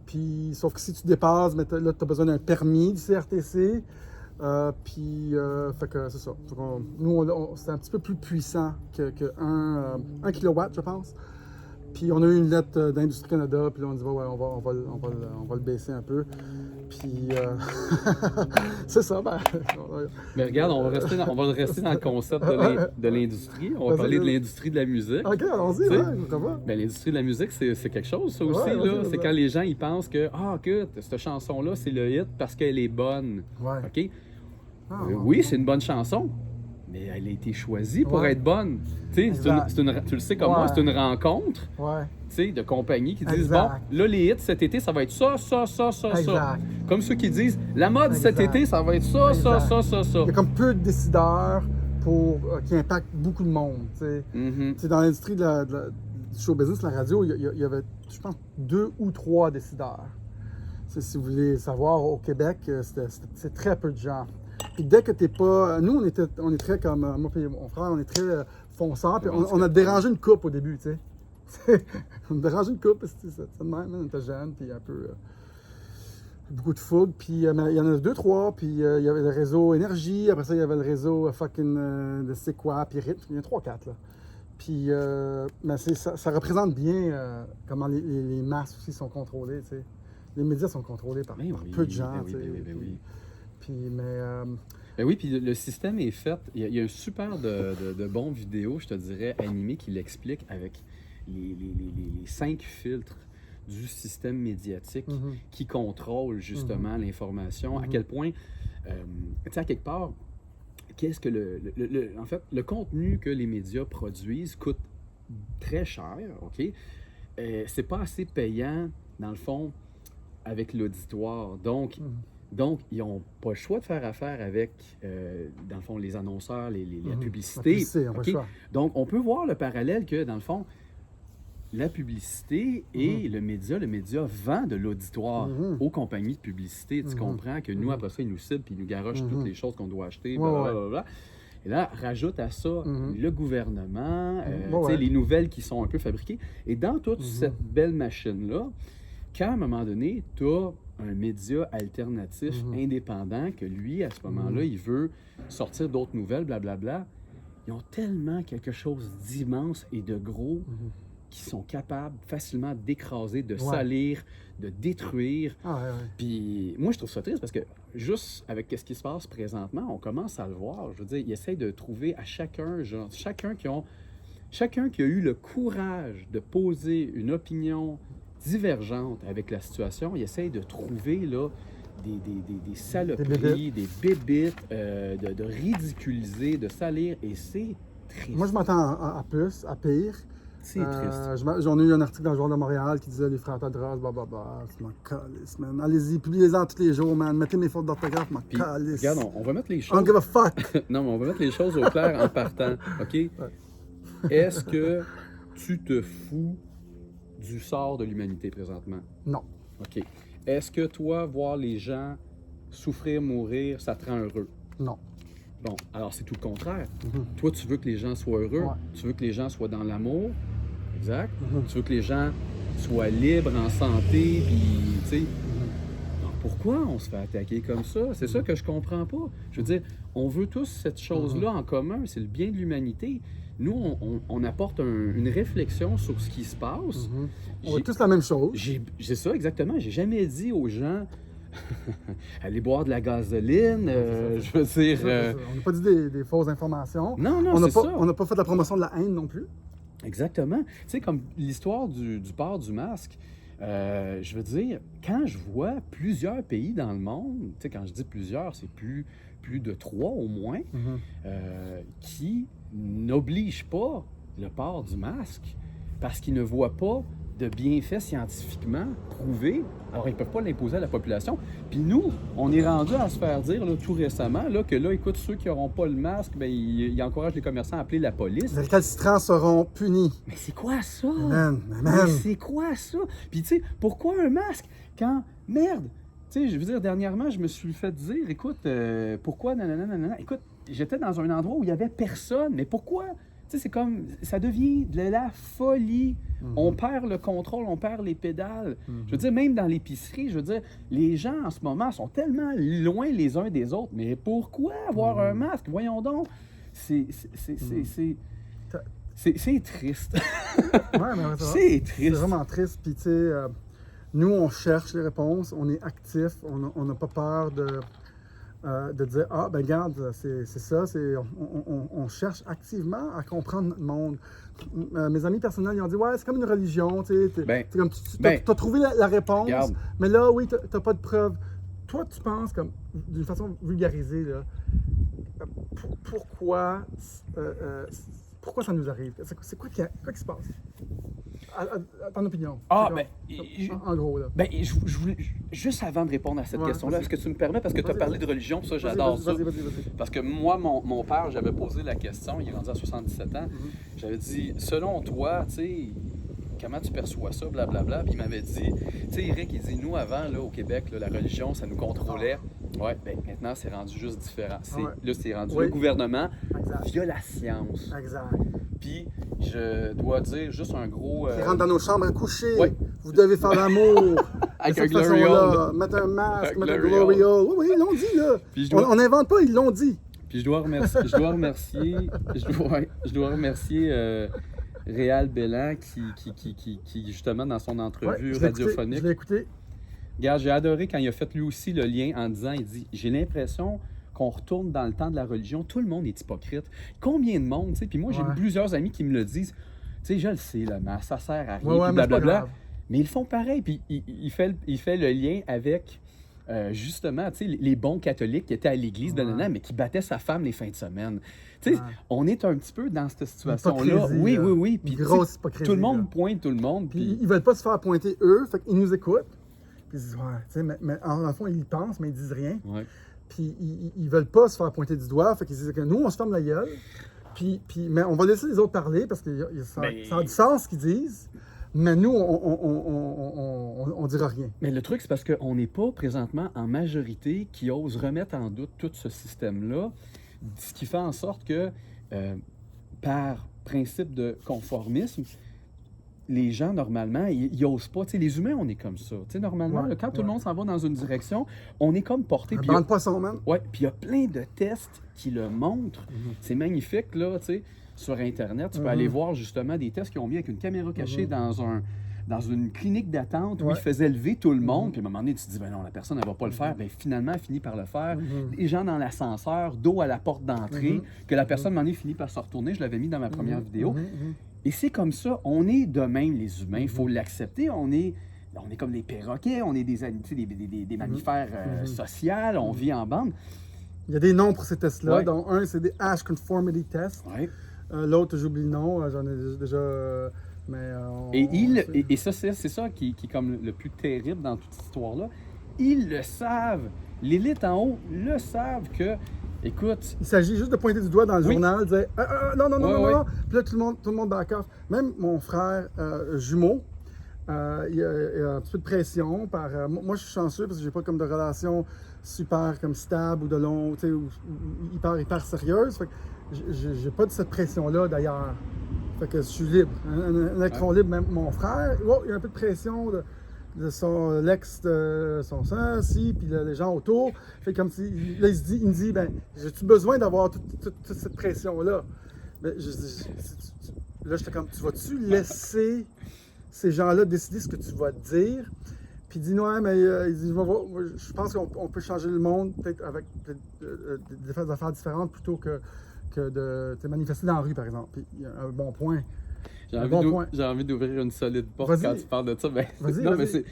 Puis, sauf que si tu dépasses, là, tu as besoin d'un permis du CRTC. Fait que c'est ça. Nous, c'était un petit peu plus puissant que 1 kilowatt, je pense. Puis on a eu une lettre d'Industrie Canada, puis là on dit ouais, on va le baisser un peu. Puis c'est ça, ben. Mais regarde, on va rester dans le concept de l'industrie. On va parler de l'industrie de la musique. Ok, allons-y, ouais, ça va. Ben, l'industrie de la musique, c'est quelque chose, ça aussi. Là. C'est quand les gens ils pensent que cette chanson-là, c'est le hit parce qu'elle est bonne. Ouais. OK? Oui, c'est une bonne chanson. Mais elle a été choisie pour être bonne. Tu le sais comme moi, c'est une rencontre de compagnies qui disent bon, là, les hits cet été, ça va être ça. Comme ceux qui disent la mode cet été, ça va être ça. Il y a comme peu de décideurs qui impactent beaucoup de monde. Dans l'industrie du show business, la radio, il y avait, je pense, 2 ou 3 décideurs. Si vous voulez savoir, au Québec, c'est très peu de gens. Puis dès que t'es pas... Nous, on est très comme... Moi et mon frère, on est très fonceurs. Puis on a dérangé une coupe au début, tu sais. On a dérangé une coupe, c'est de même. On était jeunes, puis un peu... beaucoup de fougue. Puis il y en a 2, 3. Puis il y avait le réseau Énergie. Après ça, il y avait le réseau de C'est quoi, puis Rythme. Il y en a 3, 4, là. Puis mais ça représente bien comment les masses aussi sont contrôlées, tu sais. Les médias sont contrôlés par peu de gens, tu sais. Oui, puis le système est fait. Il y a un super de bons vidéos, je te dirais, animés qui l'expliquent avec les 5 filtres du système médiatique qui contrôle justement l'information. À quel point, tu sais, à quelque part, qu'est-ce que en fait, le contenu que les médias produisent coûte très cher, OK? C'est pas assez payant, dans le fond, avec l'auditoire. Donc, ils n'ont pas le choix de faire affaire avec, dans le fond, les annonceurs, la publicité. Okay? Donc, on peut voir le parallèle que, dans le fond, la publicité et le média vend de l'auditoire aux compagnies de publicité. Tu comprends que nous, après ça, ils nous ciblent et ils nous garochent toutes les choses qu'on doit acheter, blablabla. Et là, rajoute à ça le gouvernement, les nouvelles qui sont un peu fabriquées. Et dans toute cette belle machine-là, quand à un moment donné, tu as un média alternatif indépendant que lui, à ce moment-là, il veut sortir d'autres nouvelles, blablabla, ils ont tellement quelque chose d'immense et de gros qui sont capables facilement d'écraser, de salir, de détruire. Puis moi, je trouve ça triste parce que juste avec ce qui se passe présentement, on commence à le voir. Je veux dire, ils essayent de trouver à chacun qui a eu le courage de poser une opinion divergente avec la situation, ils essayent de trouver là, des saloperies, des bébites, de ridiculiser, de salir, et c'est triste. Moi, je m'attends à plus, à pire. C'est triste. J'en ai eu un article dans le Journal de Montréal qui disait les frères Tadros, blablabla. Je m'en calisse, man. Allez-y, publiez-en tous les jours, man. Mettez mes fautes d'orthographe, je m'en calisse. Regarde, on va mettre les choses. I don't give a fuck. Non, mais on va mettre les choses au clair en partant. OK? Est-ce que tu te fous du sort de l'humanité présentement? Non. OK. Est-ce que toi, voir les gens souffrir, mourir, ça te rend heureux? Non. Bon, alors c'est tout le contraire. Toi, tu veux que les gens soient heureux. Tu veux que les gens soient dans l'amour. Exact. Tu veux que les gens soient libres, en santé, puis, tu sais... Alors, pourquoi on se fait attaquer comme ça? C'est ça que je comprends pas. Je veux dire, on veut tous cette chose-là en commun. C'est le bien de l'humanité. Nous, on apporte une réflexion sur ce qui se passe. On veut tous la même chose. C'est ça, exactement. J'ai jamais dit aux gens allez boire de la gasoline. Je veux dire. On n'a pas dit des fausses informations. Non, c'est ça. On n'a pas fait de la promotion de la haine non plus. Exactement. Tu sais, comme l'histoire du port du masque. Je veux dire, quand je vois plusieurs pays dans le monde, tu sais, quand je dis plusieurs, c'est plus de 3 au moins, qui n'obligent pas le port du masque parce qu'ils ne voient pas de bienfaits scientifiquement prouvés. Alors, ils ne peuvent pas l'imposer à la population. Puis nous, on est rendu à se faire dire là, tout récemment là, que là, écoute, ceux qui n'auront pas le masque, ben, ils encouragent les commerçants à appeler la police. Les récalcitrants seront punis. Mais c'est quoi ça? Amen. Mais c'est quoi ça? Puis tu sais, pourquoi un masque quand, merde, tu sais, je veux dire, dernièrement, je me suis fait dire, écoute, pourquoi, nanana, écoute, j'étais dans un endroit où il n'y avait personne, mais pourquoi? Tu sais, c'est comme, ça devient de la folie. On perd le contrôle, on perd les pédales. Je veux dire, même dans l'épicerie, je veux dire, les gens en ce moment sont tellement loin les uns des autres. Mais pourquoi avoir un masque? Voyons donc. C'est triste. Ouais, mais c'est triste. C'est vraiment triste. Puis, tu sais, nous, on cherche les réponses, on est actifs, on n'a pas peur de dire ah, ben regarde, c'est ça, on cherche activement à comprendre notre monde. Mes amis personnels, ils ont dit ouais, c'est comme une religion, tu sais, t'as trouvé la réponse, regarde. mais là, oui, t'as pas de preuves. Toi, tu penses, comme d'une façon vulgarisée, là, pourquoi ça nous arrive? C'est quoi qui se passe? À ton opinion. Ah, en gros, là. Ben, je voulais, juste avant de répondre à cette question-là, est-ce que tu me permets, parce que tu as parlé de religion, ça, j'adore ça. Vas-y. Parce que moi, mon père, j'avais posé la question, il est rendu à 77 ans, j'avais dit, selon toi, tu sais, comment tu perçois ça, blablabla, puis il m'avait dit, tu sais, Eric, il dit, nous, avant, là, au Québec, là, la religion, ça nous contrôlait. Ouais, ben maintenant, c'est rendu juste différent. Là, c'est rendu le gouvernement via la science. Exact. Puis, je dois dire juste un gros... Ils rentrent dans nos chambres à coucher. Ouais. Vous devez faire l'amour. Avec de un cette Glory façon-là. Hole. Mettre un masque, Avec mettre un Glory Glory Hole. Hole. Oui, ils l'ont dit, là. Puis On n'invente pas, ils l'ont dit. Puis je dois remercier Réal Bellan qui, justement, dans son entrevue radiophonique... Je l'ai écouté. Regarde, j'ai adoré quand il a fait lui aussi le lien en disant, il dit, j'ai l'impression qu'on retourne dans le temps de la religion, tout le monde est hypocrite. Combien de monde, tu sais, puis moi j'ai plusieurs amis qui me le disent, tu sais, je le sais, le masque, ça sert à rien, puis blablabla, mais ils font pareil, puis il fait le lien avec, justement, tu sais, les bons catholiques qui étaient à l'église, mais qui battaient sa femme les fins de semaine. Tu sais, on est un petit peu dans cette situation-là. Oui, puis grosse hypocrisie, tout le monde là. pointe tout le monde. Puis ils veulent pas se faire pointer eux, fait qu'ils nous écoutent. Puis ils disent, ouais, tu sais, mais en fond, ils y pensent, mais ils disent rien. Ouais. Puis ils veulent pas se faire pointer du doigt, fait qu'ils disent que nous, on se ferme la gueule. Mais on va laisser les autres parler parce que ça a du sens ce qu'ils disent. Mais nous, on dira rien. Mais le truc, c'est parce qu'on n'est pas présentement en majorité qui ose remettre en doute tout ce système-là, ce qui fait en sorte que, par principe de conformisme, les gens, normalement, ils n'osent pas. Tu sais, les humains, on est comme ça. Tu sais, normalement, là, quand tout le monde s'en va dans une direction, on est comme porté. Un banc de poisson, man. Oui, puis il y a plein de tests qui le montrent. C'est magnifique, là, tu sais. Sur Internet, tu peux aller voir, justement, des tests qu'ils ont mis avec une caméra cachée dans une clinique d'attente où ils faisaient lever tout le monde. Puis à un moment donné, tu te dis, ben non, la personne, elle ne va pas le faire. Bien, finalement, elle finit par le faire. Les gens dans l'ascenseur, dos à la porte d'entrée, que la personne, à un moment donné, finit par se retourner. Je l'avais mis dans ma première vidéo. Et c'est comme ça, on est de même les humains, il faut l'accepter, on est comme des perroquets, on est des mammifères sociaux, on vit en bande. Il y a des noms pour ces tests-là, dont un, c'est des Ash Conformity Tests. L'autre, j'oublie le nom, j'en ai déjà... Et ça, c'est ça qui est comme le plus terrible dans toute cette histoire-là. Ils le savent, l'élite en haut le savent que... Écoute... Il s'agit juste de pointer du doigt dans le journal, dire non. Puis là, tout le monde back off. Même mon frère jumeau, il y a un petit peu de pression. Moi, je suis chanceux parce que j'ai pas comme de relation super comme stable ou de long, tu sais, ou hyper sérieuse. Fait que j'ai pas de cette pression-là d'ailleurs. Fait que je suis libre. Un électron libre, même mon frère, il y a un peu de pression de son l'ex de son sang, puis les gens autour. Fait comme si, là, il me dit, ben, j'ai-tu besoin d'avoir toute cette pression-là? Ben, là, j'étais comme, tu vas-tu laisser ces gens-là décider ce que tu vas dire? Puis il dit, non, mais il dit, je pense qu'on peut changer le monde peut-être avec des affaires différentes plutôt que de te manifester dans la rue, par exemple. Puis il y a un bon point. J'ai envie d'ouvrir une solide porte quand tu parles de ça. Ben, vas-y.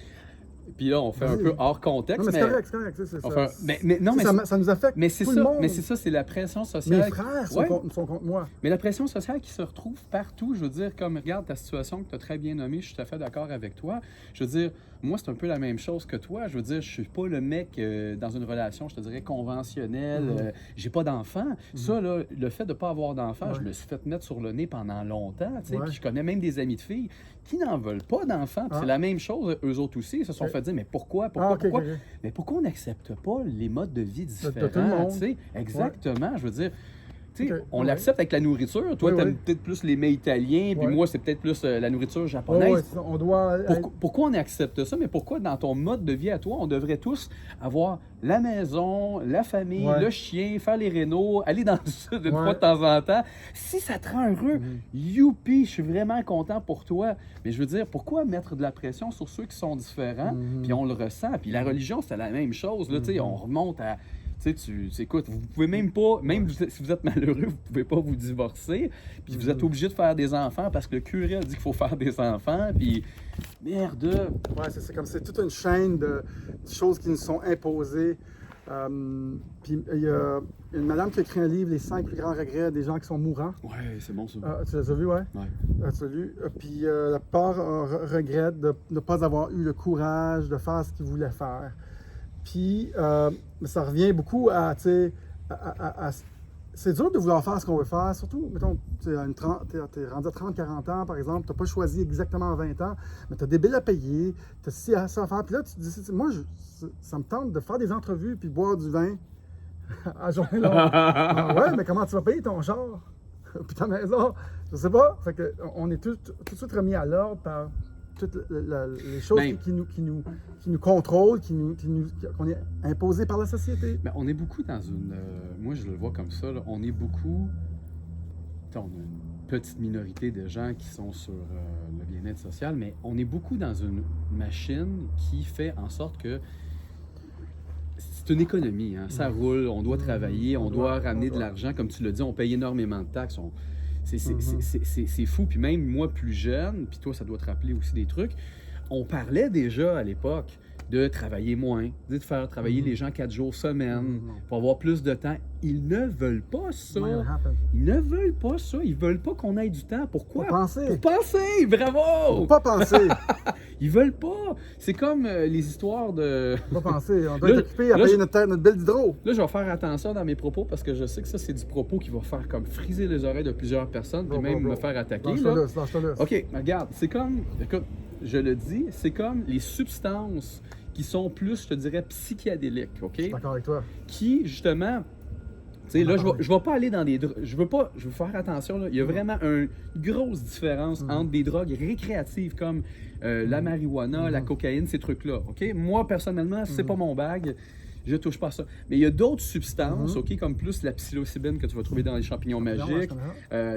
Puis là, on fait un Vas-y. peu hors Non, contexte, mais c'est mais... correct, c'est correct. on fait un- non, mais ça nous affecte mais c'est tout ça, le monde. mais c'est ça, c'est la pression sociale. Mes frères sont, Ouais. sont contre moi. Mais la pression sociale qui se retrouve partout, je veux dire, comme regarde ta situation que tu as très bien nommée, je suis tout à fait d'accord avec toi. Je veux dire, moi, c'est un peu la même chose que toi. Je veux dire, je suis pas le mec dans une relation, je te dirais, conventionnelle. J'ai pas d'enfant. Ça, là, le fait de pas avoir d'enfant, Ouais. je me suis fait mettre sur le nez pendant longtemps. Tu sais, Ouais. puis je connais même des amis de filles qui n'en veulent pas d'enfants. Puis Ah. c'est la même chose, eux autres aussi. Ils se sont Ok. fait dire, mais pourquoi, Ah, ok, pourquoi? ok, ok. Mais pourquoi on n'accepte pas les modes de vie de différents? tout le monde. Tu sais? Exactement, je veux dire. Tu sais, Ok, on ouais. l'accepte avec la nourriture. Toi, Oui, t'aimes oui. peut-être plus les mets italiens, puis Ouais. moi, c'est peut-être plus la nourriture Ouais, japonaise. ouais, c'est ça, on doit. Pourquoi on accepte ça? Mais pourquoi dans ton mode de vie à toi, on devrait tous avoir la maison, la famille, Ouais. le chien, faire les rénaux, aller dans le sud une Ouais. fois de temps en temps? Si ça te rend heureux, youpi, je suis vraiment content pour toi. Mais je veux dire, pourquoi mettre de la pression sur ceux qui sont différents, puis on le ressent? Puis la religion, c'est la même chose. Là, tu sais, on remonte à... écoute, vous pouvez même pas, même si vous êtes malheureux, vous pouvez pas vous divorcer, puis vous êtes obligé de faire des enfants parce que le curé a dit qu'il faut faire des enfants, puis merde! Ouais, c'est comme c'est toute une chaîne de choses qui nous sont imposées. Puis il y a une madame qui a écrit un livre, Les 5 plus grands regrets des gens qui sont mourants. Ouais, c'est bon ça. Tu l'as vu, ouais? Ouais. Tu l'as lu. Puis la plupart regrettent de ne pas avoir eu le courage de faire ce qu'ils voulaient faire. Puis ça revient beaucoup à, tu sais, c'est dur de vouloir faire ce qu'on veut faire, surtout, mettons, t'es rendu à 30-40 ans, par exemple, tu n'as pas choisi exactement à 20 ans, mais tu as des billes à payer, tu as ci à ça à faire, puis là, tu te dis, moi, ça me tente de faire des entrevues puis boire du vin à journée longue. Ah ouais, mais comment tu vas payer ton char puis ta maison? Je sais pas. Fait que on est tout de suite remis à l'ordre par toutes les choses Ben, qui nous contrôlent, qu'on est imposées par la société. Mais on est beaucoup dans une... moi, je le vois comme ça, là, on est beaucoup... On a une petite minorité de gens qui sont sur le bien-être social, mais on est beaucoup dans une machine qui fait en sorte que c'est une économie, hein. Ça roule, on doit travailler, on doit ramener de l'argent. Comme tu l'as dit, on paye énormément de taxes. C'est fou. Puis même moi, plus jeune, puis toi, ça doit te rappeler aussi des trucs, on parlait déjà à l'époque de travailler moins, de faire travailler les gens 4 jours semaine pour avoir plus de temps. Ils ne veulent pas ça. Ils ne veulent pas ça. Ils veulent pas qu'on ait du temps. Pourquoi? Pour penser. Pour penser! Bravo! Faut pas penser. Ils veulent pas. C'est comme les histoires de... Faut pas penser. On doit Là- être occupé à là, payer je- notre bill d'hydro. Là, je vais faire attention dans mes propos parce que je sais que ça, c'est du propos qui va faire comme friser les oreilles de plusieurs personnes puis même me faire attaquer. Là. Lâche-toi-le. OK, regarde, c'est comme... Écoute, je le dis, c'est comme les substances qui sont plus, je te dirais, psychédéliques, OK? Je suis d'accord avec toi. Qui, justement... Tu sais, là, je vais pas aller dans des drogues. Je veux faire attention, là. Il y a vraiment une grosse différence entre des drogues récréatives comme la marijuana, la cocaïne, ces trucs-là, OK? Moi, personnellement, c'est pas mon bag. Je touche pas à ça. Mais il y a d'autres substances, OK, comme plus la psilocybine que tu vas trouver dans les champignons magiques,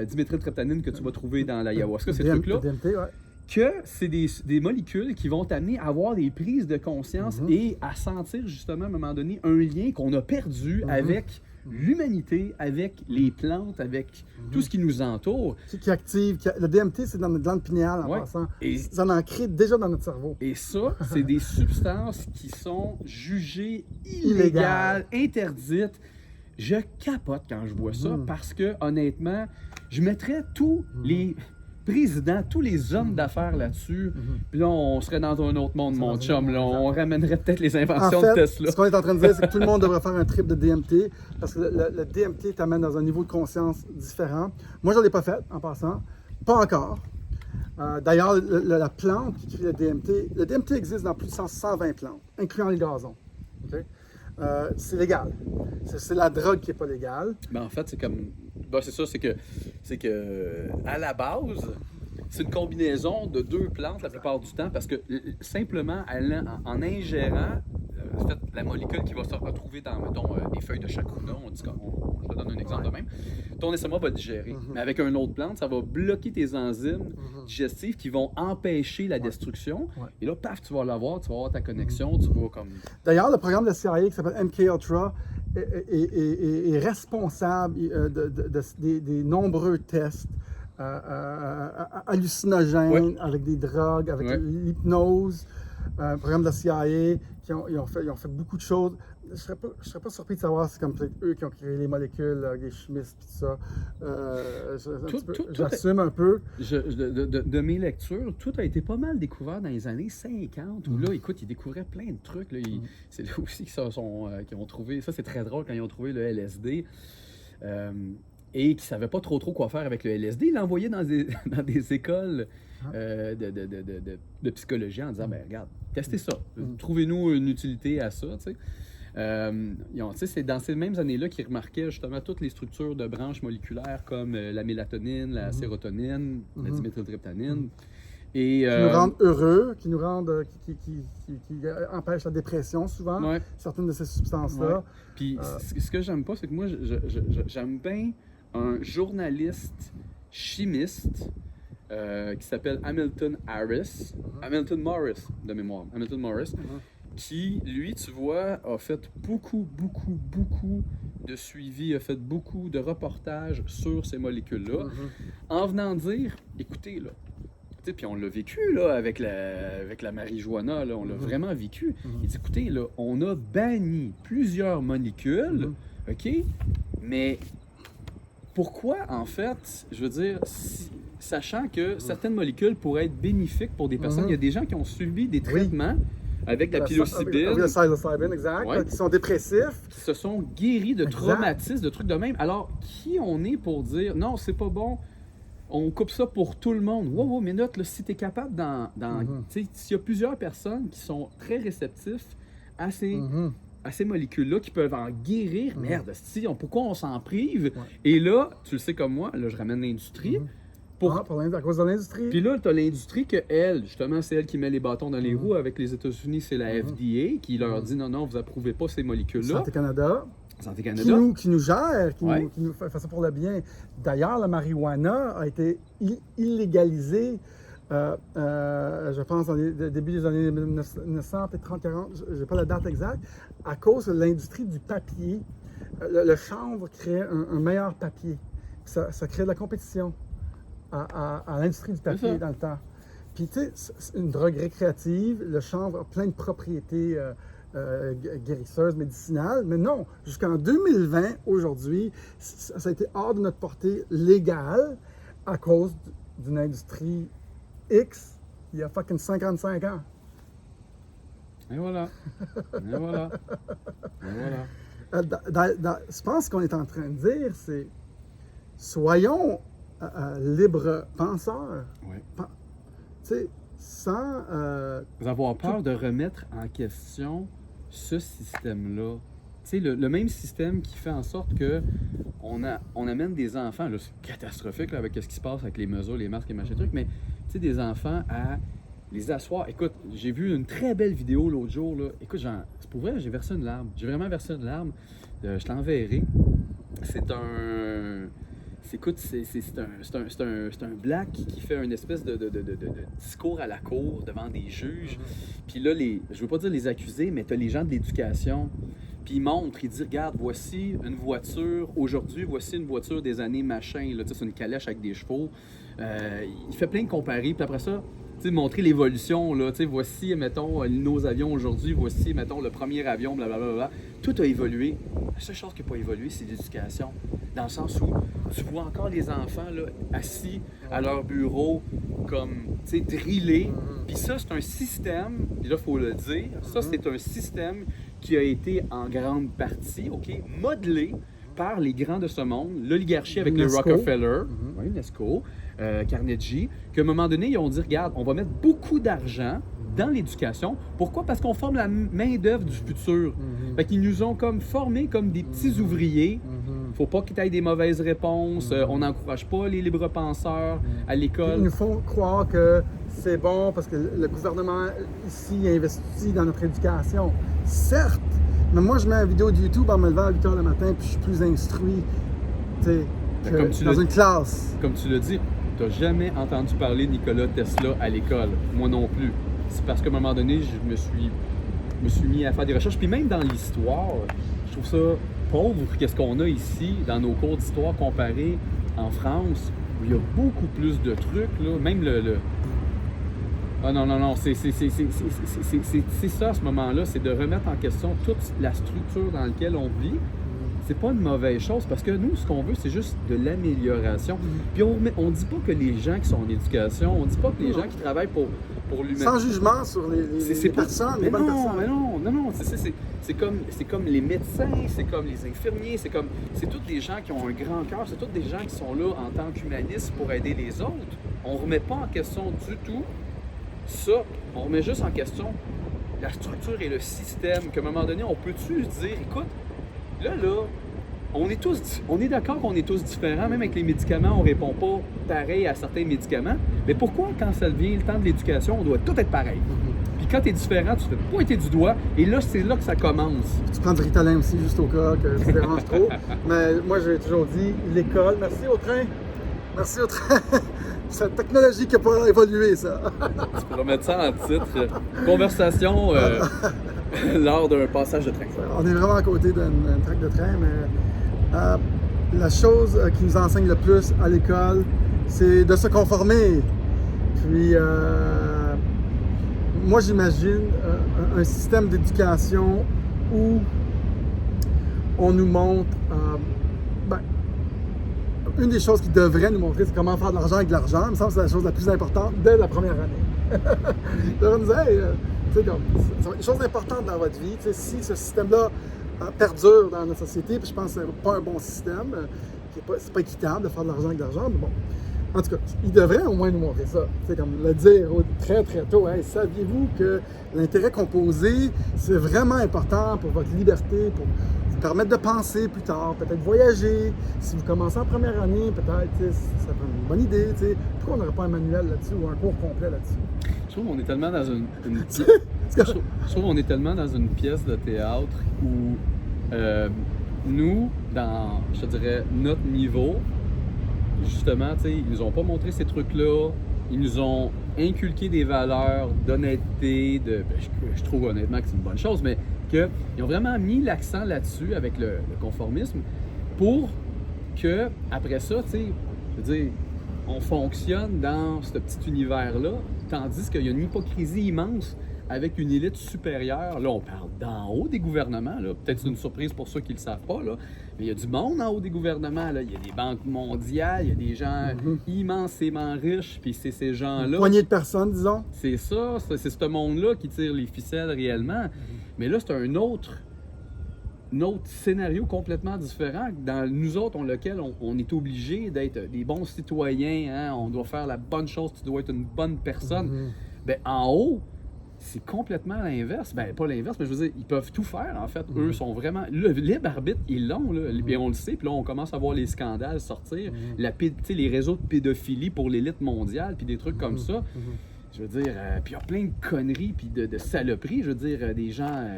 diméthyltryptamine que tu vas trouver dans l'ayahuasca, ces trucs-là, DMT, ouais. que c'est des molécules qui vont t'amener à avoir des prises de conscience et à sentir justement à un moment donné un lien qu'on a perdu avec l'humanité, avec les plantes, avec tout ce qui nous entoure. Qui active. Le DMT, c'est dans notre glande pinéale en Ouais. passant. Et- Ça en crée déjà dans notre cerveau. Et ça, c'est des substances qui sont jugées Illégales. illégales, interdites. Je capote quand je vois ça parce que, honnêtement, je mettrais tous les présidents, tous les hommes d'affaires là-dessus. Puis là, on serait dans un autre monde, mon chum. Là. On ramènerait peut-être les En inventions de fait, Tesla. ce qu'on est en train de dire, c'est que tout le monde devrait faire un trip de DMT parce que le DMT t'amène dans un niveau de conscience différent. Moi, je ne l'ai pas fait, en passant. Pas encore. D'ailleurs, la plante qui crée le DMT existe dans plus de 120 plantes, incluant le gazon. OK? C'est légal. C'est la drogue qui n'est pas légale. Ben, en fait, c'est comme. Ben, c'est ça, c'est que à la base, c'est une combinaison de 2 plantes la plupart du temps parce que simplement en ingérant en fait, la molécule qui va se retrouver dans, mettons, des feuilles de chacruna, je te donne un exemple de même, ton estomac va digérer. Mais avec une autre plante, ça va bloquer tes enzymes digestives qui vont empêcher la destruction. Ouais. Et là, paf, tu vas l'avoir, tu vas avoir ta connexion, tu vas comme... D'ailleurs, le programme de CIA qui s'appelle MKUltra est responsable des nombreux tests hallucinogènes avec des drogues, avec l'hypnose. programme de la CIA, ils ont fait beaucoup de choses. Je serais pas surpris de savoir si c'est comme peut-être eux qui ont créé les molécules, les chimistes et tout ça. J'assume un peu. De mes lectures, tout a été pas mal découvert dans les années 50, où là, écoute, ils découvraient plein de trucs. Là, c'est là aussi qu'ils ont trouvé, ça c'est très drôle, quand ils ont trouvé le LSD, et qu'ils ne savaient pas trop quoi faire avec le LSD, ils l'envoyaient dans des écoles de psychologie en disant, ben regarde, testez ça, trouvez-nous une utilité à ça, tu sais. C'est dans ces mêmes années-là qu'ils remarquaient justement toutes les structures de branches moléculaires comme la mélatonine, la sérotonine, la diméthyltryptamine. Et, qui nous rendent heureux, qui empêchent la dépression souvent, certaines de ces substances-là. Ouais. Puis ce que j'aime pas, c'est que moi, j'aime bien un journaliste chimiste qui s'appelle Hamilton Morris, de mémoire. Hamilton Morris. Qui, lui, tu vois, a fait beaucoup de suivi, a fait beaucoup de reportages sur ces molécules-là, en venant dire, écoutez, là, puis on l'a vécu, là, avec la marijuana, là, on l'a vraiment vécu. Il dit, écoutez, là, on a banni plusieurs molécules, OK, mais pourquoi, en fait, je veux dire, sachant que certaines molécules pourraient être bénéfiques pour des personnes, il y a des gens qui ont subi des traitements avec la psilocybine. La psilocybine, exact. Qui sont dépressifs. Qui se sont guéris de traumatismes, de trucs de même. Alors, qui on est pour dire, non, c'est pas bon, on coupe ça pour tout le monde. Wow, minute, là, si tu es capable s'il y a plusieurs personnes qui sont très réceptifs à ces molécules-là, qui peuvent en guérir, merde, pourquoi on s'en prive? Et là, tu le sais comme moi, là, je ramène l'industrie. À cause de l'industrie. Puis là, tu as l'industrie que elle, justement, c'est elle qui met les bâtons dans les roues. Avec les États-Unis, c'est la FDA qui leur dit non, vous approuvez pas ces molécules-là. Santé Canada. Qui nous gère, qui nous fait ça pour le bien. D'ailleurs, la marijuana a été illégalisée, je pense, dans le début des années 1900, peut-être 30-40, je n'ai pas la date exacte, à cause de l'industrie du papier. Le chanvre créait un meilleur papier. Ça crée de la compétition à l'industrie du papier dans le temps. Puis, tu sais, c'est une drogue récréative. Le chanvre a plein de propriétés guérisseuses, médicinales. Mais non, jusqu'en 2020, aujourd'hui, ça a été hors de notre portée légale à cause d'une industrie X il y a fucking 55 ans. Et voilà. Je pense qu'on est en train de dire, c'est soyons libres penseurs. Tu sais, sans avoir peur de remettre en question ce système-là. Tu sais, le même système qui fait en sorte que on amène des enfants, là, c'est catastrophique là, avec ce qui se passe avec les mesures, les masques et machin trucs, mais tu sais, des enfants à les asseoir. Écoute, j'ai vu une très belle vidéo l'autre jour, là. Écoute, c'est pour vrai, j'ai versé une larme. J'ai vraiment versé une larme. Je t'enverrai. C'est un black qui fait une espèce de discours à la cour devant des juges. Puis là, je veux pas dire les accusés, mais tu as les gens de l'éducation. Puis il montre, il dit, regarde, voici une voiture, aujourd'hui, voici une voiture des années machin. Là, c'est une calèche avec des chevaux. Il fait plein de comparés. Puis après ça, montrer l'évolution, là, voici, mettons, nos avions aujourd'hui, voici, mettons, le premier avion, blablabla. Tout a évolué. La seule chose qui n'a pas évolué, c'est l'éducation. Dans le sens où tu vois encore les enfants là, assis à leur bureau, comme, drillés. Puis ça, c'est un système, puis là, il faut le dire, ça, c'est un système qui a été en grande partie, modelé par les grands de ce monde, l'oligarchie avec les Rockefeller, UNESCO, Carnegie, qu'à un moment donné, ils ont dit, regarde, on va mettre beaucoup d'argent dans l'éducation. Pourquoi? Parce qu'on forme la main-d'œuvre du futur. Fait qu'ils nous ont comme formés comme des petits ouvriers. Faut pas qu'ils aient des mauvaises réponses. On n'encourage pas les libres penseurs à l'école. Ils nous font croire que c'est bon parce que le gouvernement ici investit dans notre éducation. Certes, mais moi, je mets une vidéo de YouTube en me levant à 8 h le matin puis je suis plus instruit que dans une classe. Comme tu l'as dit, tu n'as jamais entendu parler de Nikola Tesla à l'école. Moi non plus. C'est parce qu'à un moment donné, je me suis mis à faire des recherches. Puis même dans l'histoire, je trouve ça pauvre qu'est-ce qu'on a ici dans nos cours d'histoire comparé en France, où il y a beaucoup plus de trucs. Là. Même Ah non, non, non, c'est ça à ce moment-là, c'est de remettre en question toute la structure dans laquelle on vit. C'est pas une mauvaise chose parce que nous, ce qu'on veut, c'est juste de l'amélioration. Puis on dit pas que les gens qui sont en éducation, on dit pas que les gens qui travaillent pour l'humanité. Sans jugement sur les personnes, les bonnes personnes. Mais non, c'est comme les médecins, c'est comme les infirmiers, c'est tous des gens qui ont un grand cœur, c'est tous des gens qui sont là en tant qu'humanistes pour aider les autres. On remet pas en question du tout ça, on remet juste en question la structure et le système, qu'à un moment donné, on peut-tu se dire, écoute, là, on est d'accord qu'on est tous différents, même avec les médicaments, on répond pas pareil à certains médicaments, mais pourquoi, quand ça devient le temps de l'éducation, on doit tout être pareil? Puis quand tu es différent, tu te fais pointer du doigt, et là, c'est là que ça commence. Tu prends du Ritalin aussi, juste au cas que ça dérange trop. Mais moi, j'ai toujours dit, l'école, merci au train. Merci au train. C'est la technologie qui n'a pas évolué, ça. Tu pourrais mettre ça en titre. Conversation lors d'un passage de train. On est vraiment à côté d'une traque de train, mais la chose qui nous enseigne le plus à l'école, c'est de se conformer. Puis, moi, j'imagine un système d'éducation où on nous montre... une des choses qu'ils devraient nous montrer, c'est comment faire de l'argent avec de l'argent. Il me semble que c'est la chose la plus importante dès la première année. Ils devraient nous dire, hey, c'est une chose importante dans votre vie. Si ce système-là perdure dans notre société, puis je pense que c'est pas un bon système, c'est pas équitable de faire de l'argent avec de l'argent, mais bon. En tout cas, ils devraient au moins nous montrer ça. C'est comme le dire très très tôt. Hey, saviez-vous que l'intérêt composé, c'est vraiment important pour votre liberté, pour vous permettre de penser plus tard, peut-être voyager. Si vous commencez en première année, peut-être, ça serait une bonne idée. Pourquoi on n'aurait pas un manuel là-dessus ou un cours complet là-dessus? Je trouve qu'on est tellement dans je trouve qu'on est tellement dans une pièce de théâtre où nous, dans, je te dirais, notre niveau, justement, ils nous ont pas montré ces trucs-là. Ils nous ont inculqué des valeurs d'honnêteté, je trouve honnêtement que c'est une bonne chose, mais qu'ils ont vraiment mis l'accent là-dessus avec le conformisme pour que, après ça, je veux dire, on fonctionne dans ce petit univers-là, tandis qu'il y a une hypocrisie immense avec une élite supérieure. Là, on parle d'en haut des gouvernements. Là. Peut-être c'est une surprise pour ceux qui ne le savent pas, là. Mais il y a du monde en haut des gouvernements. Là. Il y a des banques mondiales, il y a des gens immensément riches, puis c'est ces gens-là... Une poignée de personnes, disons. C'est ça, c'est ce monde-là qui tire les ficelles réellement. Mais là, c'est un autre scénario complètement différent dans nous autres, lequel on est obligé d'être des bons citoyens, hein? On doit faire la bonne chose, tu dois être une bonne personne. Ben, en haut, c'est complètement l'inverse. Ben, pas l'inverse, mais je veux dire, ils peuvent tout faire, en fait. Eux sont vraiment... Le libre arbitre, ils l'ont, là. Et on le sait. Puis là, on commence à voir les scandales sortir. Les réseaux de pédophilie pour l'élite mondiale, puis des trucs comme ça. Je veux dire, puis il y a plein de conneries, puis de saloperies. Je veux dire, des gens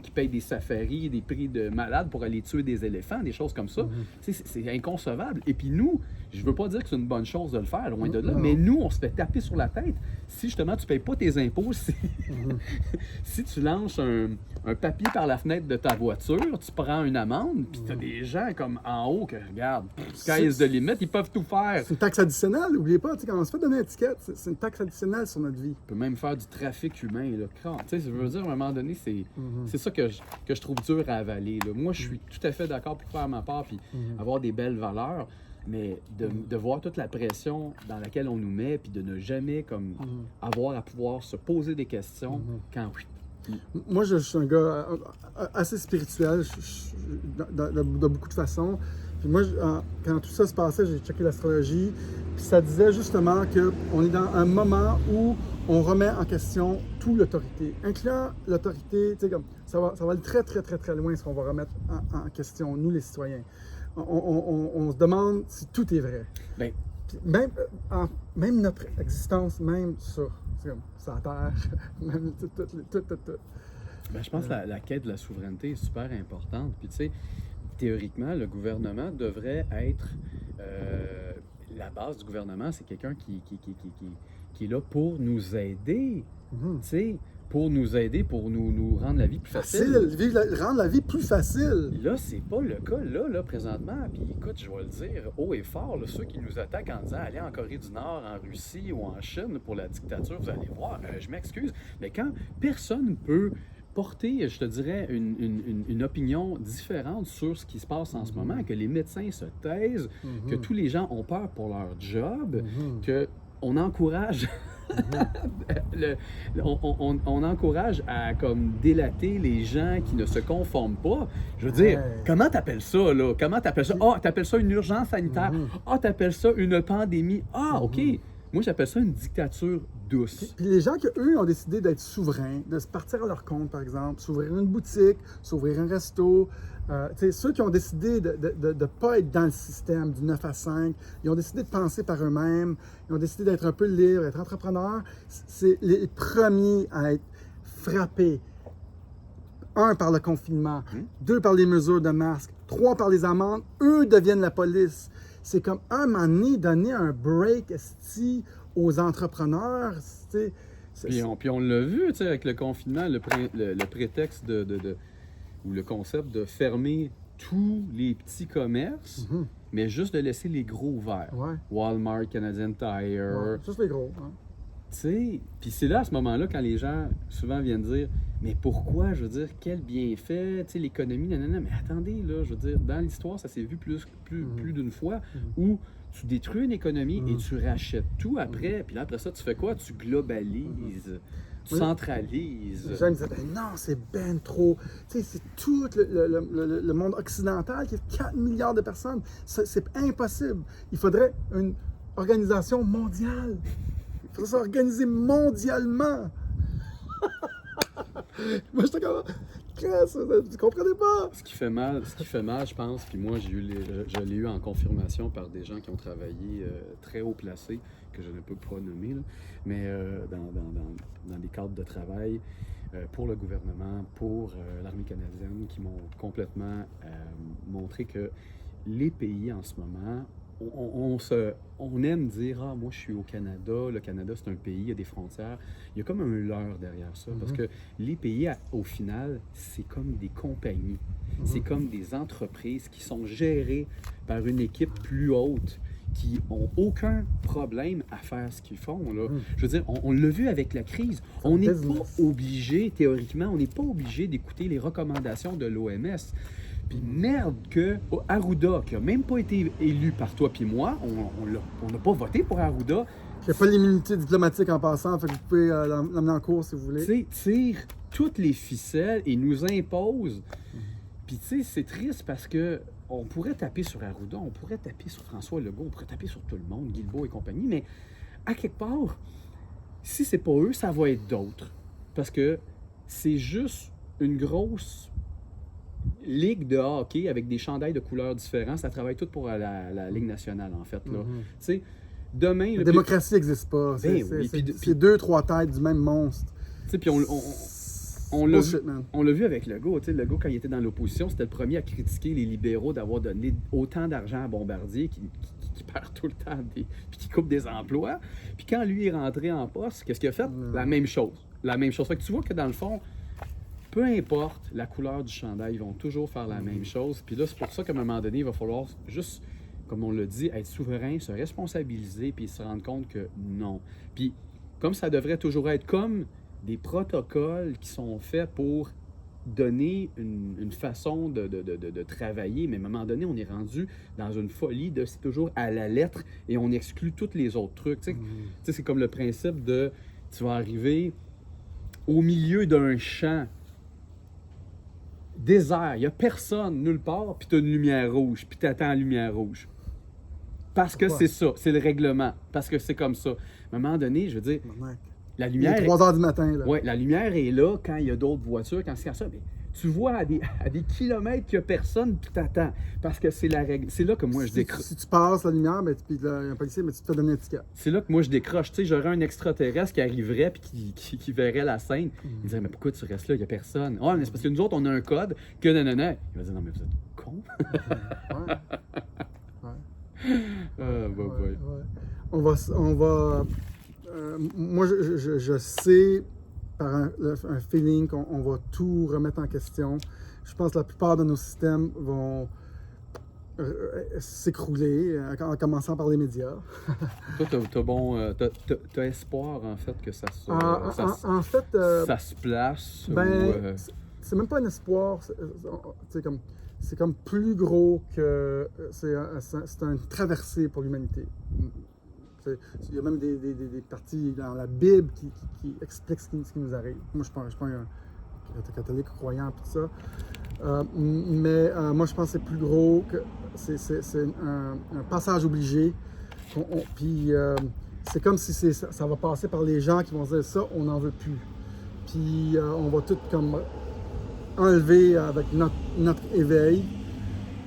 qui payent des safaris, des prix de malades pour aller tuer des éléphants, des choses comme ça. C'est inconcevable. Et puis nous, je veux pas dire que c'est une bonne chose de le faire, loin de là, mais nous, on se fait taper sur la tête si justement tu payes pas tes impôts, si tu lances un papier par la fenêtre de ta voiture, tu prends une amende, puis tu as des gens comme en haut que, regarde, sky is the limit, ils peuvent tout faire. C'est une taxe additionnelle, n'oubliez pas, quand on se fait donner une étiquette, c'est une taxe additionnelle sur notre vie. On peut même faire du trafic humain, là. Tu sais, je veux dire, à un moment donné, c'est ça que je trouve dur à avaler, là. Moi, je suis tout à fait d'accord pour faire ma part, puis avoir des belles valeurs. Mais de voir toute la pression dans laquelle on nous met, puis de ne jamais comme avoir à pouvoir se poser des questions quand... Moi, je suis un gars assez spirituel de beaucoup de façons. Puis moi, quand tout ça se passait, j'ai checké l'astrologie, puis ça disait justement qu'on est dans un moment où on remet en question toute l'autorité, incluant l'autorité, tu sais, comme ça va aller très, très, très, très loin ce qu'on va remettre en question, nous les citoyens. On se demande si tout est vrai. Bien, même notre existence, même sur la Terre, même tout. ben, je pense que la quête de la souveraineté est super importante. Puis tu sais, théoriquement, le gouvernement devrait être... la base du gouvernement, c'est quelqu'un qui est là pour nous aider. Tu sais, pour nous aider, pour nous rendre la vie plus facile. Rendre la vie plus facile. Là, c'est pas le cas, là, présentement. Puis écoute, je vais le dire haut et fort, là, ceux qui nous attaquent en disant allez en Corée du Nord, en Russie ou en Chine pour la dictature, vous allez voir, je m'excuse, mais quand personne peut porter, je te dirais, une opinion différente sur ce qui se passe en ce moment, que les médecins se taisent, que tous les gens ont peur pour leur job, que on encourage on encourage à comme délater les gens qui ne se conforment pas. Je veux dire, comment t'appelles ça, là? Comment t'appelles ça? Ah, t'appelles ça une urgence sanitaire. Ah, t'appelles ça une pandémie. Ah, OK. Moi, j'appelle ça une dictature douce. Puis les gens qui, eux, ont décidé d'être souverains, de se partir à leur compte, par exemple, s'ouvrir une boutique, s'ouvrir un resto, ceux qui ont décidé de ne pas être dans le système du 9 à 5, ils ont décidé de penser par eux-mêmes, ils ont décidé d'être un peu libres, d'être entrepreneurs, c'est les premiers à être frappés. 1, par le confinement, 2, par les mesures de masque, 3, par les amendes, eux deviennent la police. C'est comme un moment donné, donner un break aux entrepreneurs. Puis on l'a vu avec le confinement, le prétexte ou le concept de fermer tous les petits commerces, mais juste de laisser les gros ouverts. Ouais. Walmart, Canadian Tire. Juste les gros. Hein. Puis c'est là, à ce moment-là, quand les gens souvent viennent dire mais pourquoi, je veux dire, quel bienfait, l'économie, nanana. Mais attendez, là, je veux dire, dans l'histoire, ça s'est vu plus d'une fois où tu détruis une économie et tu rachètes tout après. Puis là, après ça, tu fais quoi? Tu globalises, tu centralises. Les gens me disaient, ben non, c'est ben trop. C'est tout le monde occidental qui est 4 milliards de personnes. C'est impossible. Il faudrait une organisation mondiale. Il faudrait s'organiser mondialement. Moi, j'étais comme, tu comprenais pas? Ce qui fait mal, je pense, puis moi, je l'ai eu en confirmation par des gens qui ont travaillé très haut placés, que je ne peux pas nommer, là, mais dans des cadres de travail pour le gouvernement, pour l'armée canadienne, qui m'ont complètement montré que les pays en ce moment, on aime dire « Ah, moi, je suis au Canada. Le Canada, c'est un pays, il y a des frontières. » Il y a comme un leurre derrière ça. Parce que les pays, au final, c'est comme des compagnies. C'est comme des entreprises qui sont gérées par une équipe plus haute, qui n'ont aucun problème à faire ce qu'ils font. Là. Je veux dire, on l'a vu avec la crise. On n'est pas obligé, théoriquement, on n'est pas obligé d'écouter les recommandations de l'OMS. Puis merde que Arruda, qui n'a même pas été élu par toi puis moi, on n'a pas voté pour Arruda. Il n'y a pas l'immunité diplomatique en passant, fait que vous pouvez l'emmener en cours si vous voulez. Tu sais, tire toutes les ficelles et nous impose. Puis tu sais, c'est triste parce que on pourrait taper sur Arruda, on pourrait taper sur François Legault, on pourrait taper sur tout le monde, Guilbeault et compagnie, mais à quelque part, si c'est pas eux, ça va être d'autres. Parce que c'est juste une grosse ligue de hockey avec des chandails de couleurs différentes, ça travaille tout pour la Ligue nationale, en fait. Tu sais, demain... La démocratie n'existe pas. C'est 2-3 têtes du même monstre. Tu sais, puis on l'a vu avec Legault. Tu sais, Legault, quand il était dans l'opposition, c'était le premier à critiquer les libéraux d'avoir donné autant d'argent à Bombardier qui perd tout le temps, puis qui coupe des emplois. Puis quand lui est rentré en poste, qu'est-ce qu'il a fait? La même chose. La même chose. Fait que tu vois que dans le fond, peu importe la couleur du chandail, ils vont toujours faire la même chose. Puis là, c'est pour ça qu'à un moment donné, il va falloir juste, comme on l'a dit, être souverain, se responsabiliser, puis se rendre compte que non. Puis, comme ça devrait toujours être comme des protocoles qui sont faits pour donner une façon de travailler, mais à un moment donné, on est rendu dans une folie de c'est toujours à la lettre et on exclut tous les autres trucs. Tu sais, c'est comme le principe de tu vas arriver au milieu d'un champ désert, il n'y a personne nulle part, puis tu as une lumière rouge, puis tu attends la lumière rouge. Parce que c'est ça, c'est le règlement, parce que c'est comme ça. À un moment donné, je veux dire, la lumière... Il est 3 heures du matin, là. Oui, la lumière est là quand il y a d'autres voitures, quand c'est ça, mais tu vois à des kilomètres qu'il n'y a personne, puis t'attends, parce que c'est la règle. C'est là que moi je décroche. Si tu passes la lumière, puis il y a un policier, mais tu te fais donner un ticket. C'est là que moi je décroche. Tu sais, j'aurais un extraterrestre qui arriverait puis qui verrait la scène. Il dirait, mais pourquoi tu restes là, il n'y a personne. Ah, mais c'est parce que nous autres, on a un code que nanana. Il va dire, non, mais vous êtes con. On va moi, je sais, par un feeling qu'on va tout remettre en question. Je pense que la plupart de nos systèmes vont s'écrouler, en commençant par les médias. Toi, t'as espoir, en fait, que ça se, En fait, ça se place? ben, c'est même pas un espoir. C'est comme plus gros que... C'est une traversée pour l'humanité. Il y a même des parties dans la Bible qui expliquent ce qui nous arrive. Moi, je ne suis pas un catholique croyant, tout ça. Mais moi, je pense que c'est plus gros, que c'est un passage obligé. Puis c'est comme si ça va passer par les gens qui vont dire ça, on n'en veut plus. Puis on va tout comme enlever avec notre éveil.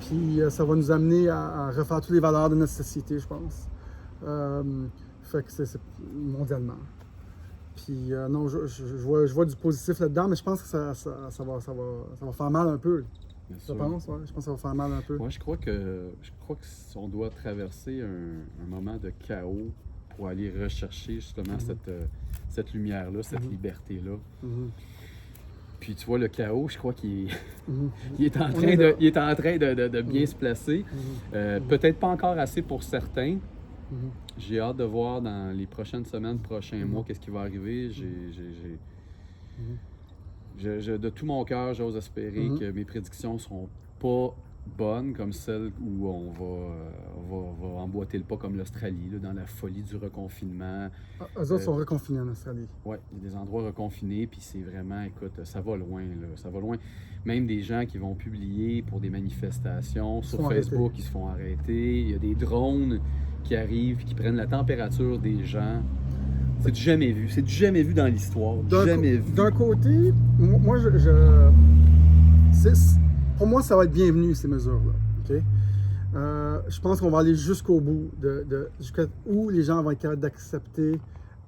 Puis ça va nous amener à refaire toutes les valeurs de notre société, je pense. Fait que c'est mondialement. Puis non, je vois du positif là-dedans, mais je pense que ça va faire mal un peu. Je pense, ouais. Je pense que ça va faire mal un peu. Moi, je crois qu'on doit traverser un moment de chaos pour aller rechercher justement cette lumière-là, cette liberté-là. Puis tu vois, le chaos, je crois qu'il est en train de bien se placer. Peut-être pas encore assez pour certains. J'ai hâte de voir dans les prochaines semaines, prochains mois, qu'est-ce qui va arriver. De tout mon cœur, j'ose espérer que mes prédictions ne seront pas bonnes comme celles où on va emboîter le pas comme l'Australie, là, dans la folie du reconfinement. Eux autres sont reconfinés en Australie. Oui, il y a des endroits reconfinés, puis c'est vraiment, écoute, ça va loin, là, ça va loin. Même des gens qui vont publier pour des manifestations sur Facebook, qui se font arrêter. Il y a des drones qui arrivent, qui prennent la température des gens. C'est du jamais vu. C'est du jamais vu dans l'histoire. Jamais vu. D'un côté, moi, pour moi, ça va être bienvenu, ces mesures-là. Okay? Je pense qu'on va aller jusqu'au bout, jusqu'à où les gens vont être capables d'accepter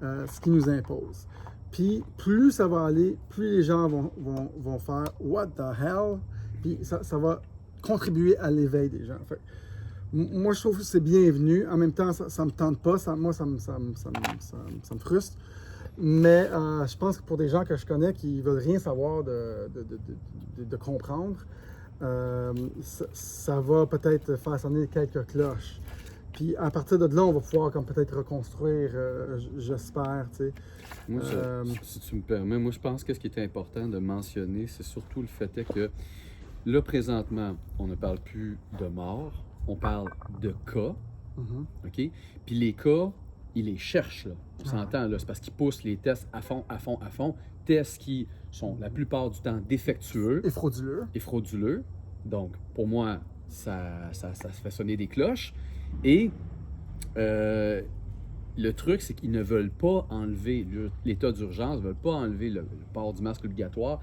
ce qu'ils nous imposent. Puis, plus ça va aller, plus les gens vont faire « What the hell? » Puis, ça va contribuer à l'éveil des gens. Fait, moi, je trouve que c'est bienvenu. En même temps, ça me tente pas. Ça me frustre. Mais je pense que pour des gens que je connais qui veulent rien savoir de comprendre, ça va peut-être faire sonner quelques cloches. Puis à partir de là, on va pouvoir comme peut-être reconstruire, j'espère, tu sais. Moi, si tu me permets, moi je pense que ce qui est important de mentionner, c'est surtout le fait que là, présentement, on ne parle plus de mort, on parle de cas, OK? Puis les cas, ils les cherchent, là. On s'entend, là, c'est parce qu'ils poussent les tests à fond. Tests qui sont la plupart du temps défectueux. Et frauduleux. Donc, pour moi, ça fait sonner des cloches. Et le truc, c'est qu'ils ne veulent pas enlever l'état d'urgence, ne veulent pas enlever le port du masque obligatoire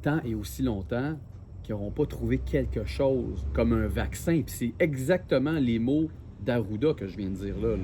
tant et aussi longtemps qu'ils n'auront pas trouvé quelque chose comme un vaccin. Puis c'est exactement les mots d'Arruda que je viens de dire là.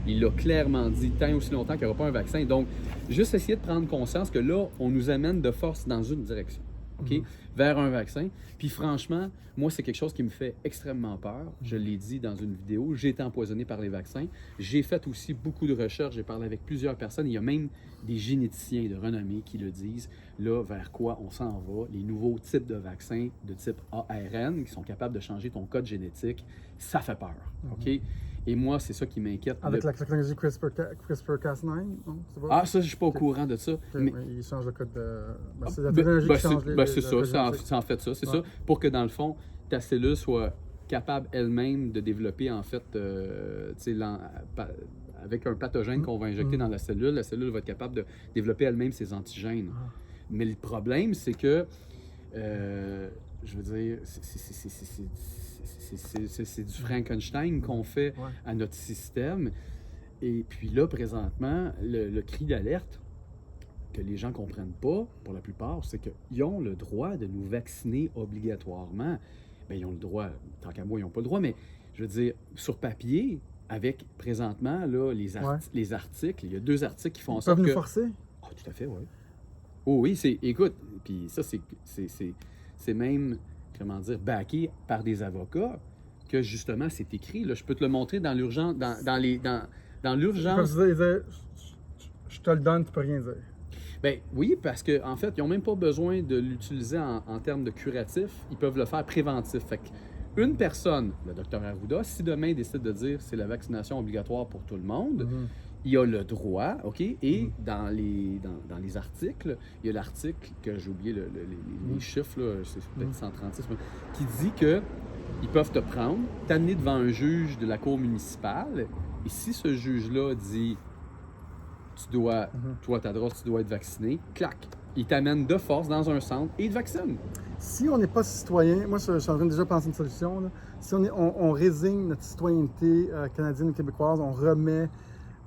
Il l'a clairement dit, tant et aussi longtemps qu'il n'y aura pas un vaccin. Donc, juste essayer de prendre conscience que là, on nous amène de force dans une direction. OK? Vers un vaccin. Puis franchement, moi, c'est quelque chose qui me fait extrêmement peur. Je l'ai dit dans une vidéo, j'ai été empoisonné par les vaccins. J'ai fait aussi beaucoup de recherches, j'ai parlé avec plusieurs personnes. Il y a même des généticiens de renommée qui le disent. Là, vers quoi on s'en va? Les nouveaux types de vaccins de type ARN qui sont capables de changer ton code génétique, ça fait peur. OK? Et moi, c'est ça qui m'inquiète. Avec la technologie CRISPR-Cas9, non? Ah, ça, je ne suis pas au courant de ça. Mais il change le code de... c'est la technologie qui change c'est ça, c'est en fait ça. C'est ça, pour que dans le fond, ta cellule soit capable elle-même de développer, en fait, avec un pathogène qu'on va injecter dans la cellule va être capable de développer elle-même ses antigènes. Mais le problème, c'est que, je veux dire, c'est du Frankenstein qu'on fait à notre système. Et puis là, présentement, le cri d'alerte que les gens ne comprennent pas, pour la plupart, c'est qu'ils ont le droit de nous vacciner obligatoirement. Bien, ils ont le droit, tant qu'à moi, ils n'ont pas le droit, mais je veux dire, sur papier, avec présentement là, les articles, il y a 2 articles qui font en sorte que... Ils peuvent nous forcer? Ah, tout à fait, oui. Oh oui, écoute, puis ça, c'est même... comment dire, backé par des avocats, que justement, c'est écrit. Là, je peux te le montrer dans l'urgence. Dans l'urgence. Je te le donne, tu peux rien dire. Ben oui, parce qu'en fait, ils n'ont même pas besoin de l'utiliser en termes de curatif, ils peuvent le faire préventif. Fait qu'une personne, le docteur Arruda, si demain il décide de dire c'est la vaccination obligatoire pour tout le monde, il a le droit, OK? Et dans les articles, il y a l'article que j'ai oublié les chiffres, là, c'est peut-être 136, mais, qui dit que ils peuvent te prendre, t'amener devant un juge de la cour municipale, et si ce juge-là dit toi, ta droite, tu dois être vacciné, clac, il t'amène de force dans un centre et il te vaccine. Si on n'est pas citoyen, moi je suis en train de déjà penser une solution, là. Si on résigne notre citoyenneté canadienne et québécoise, on remet.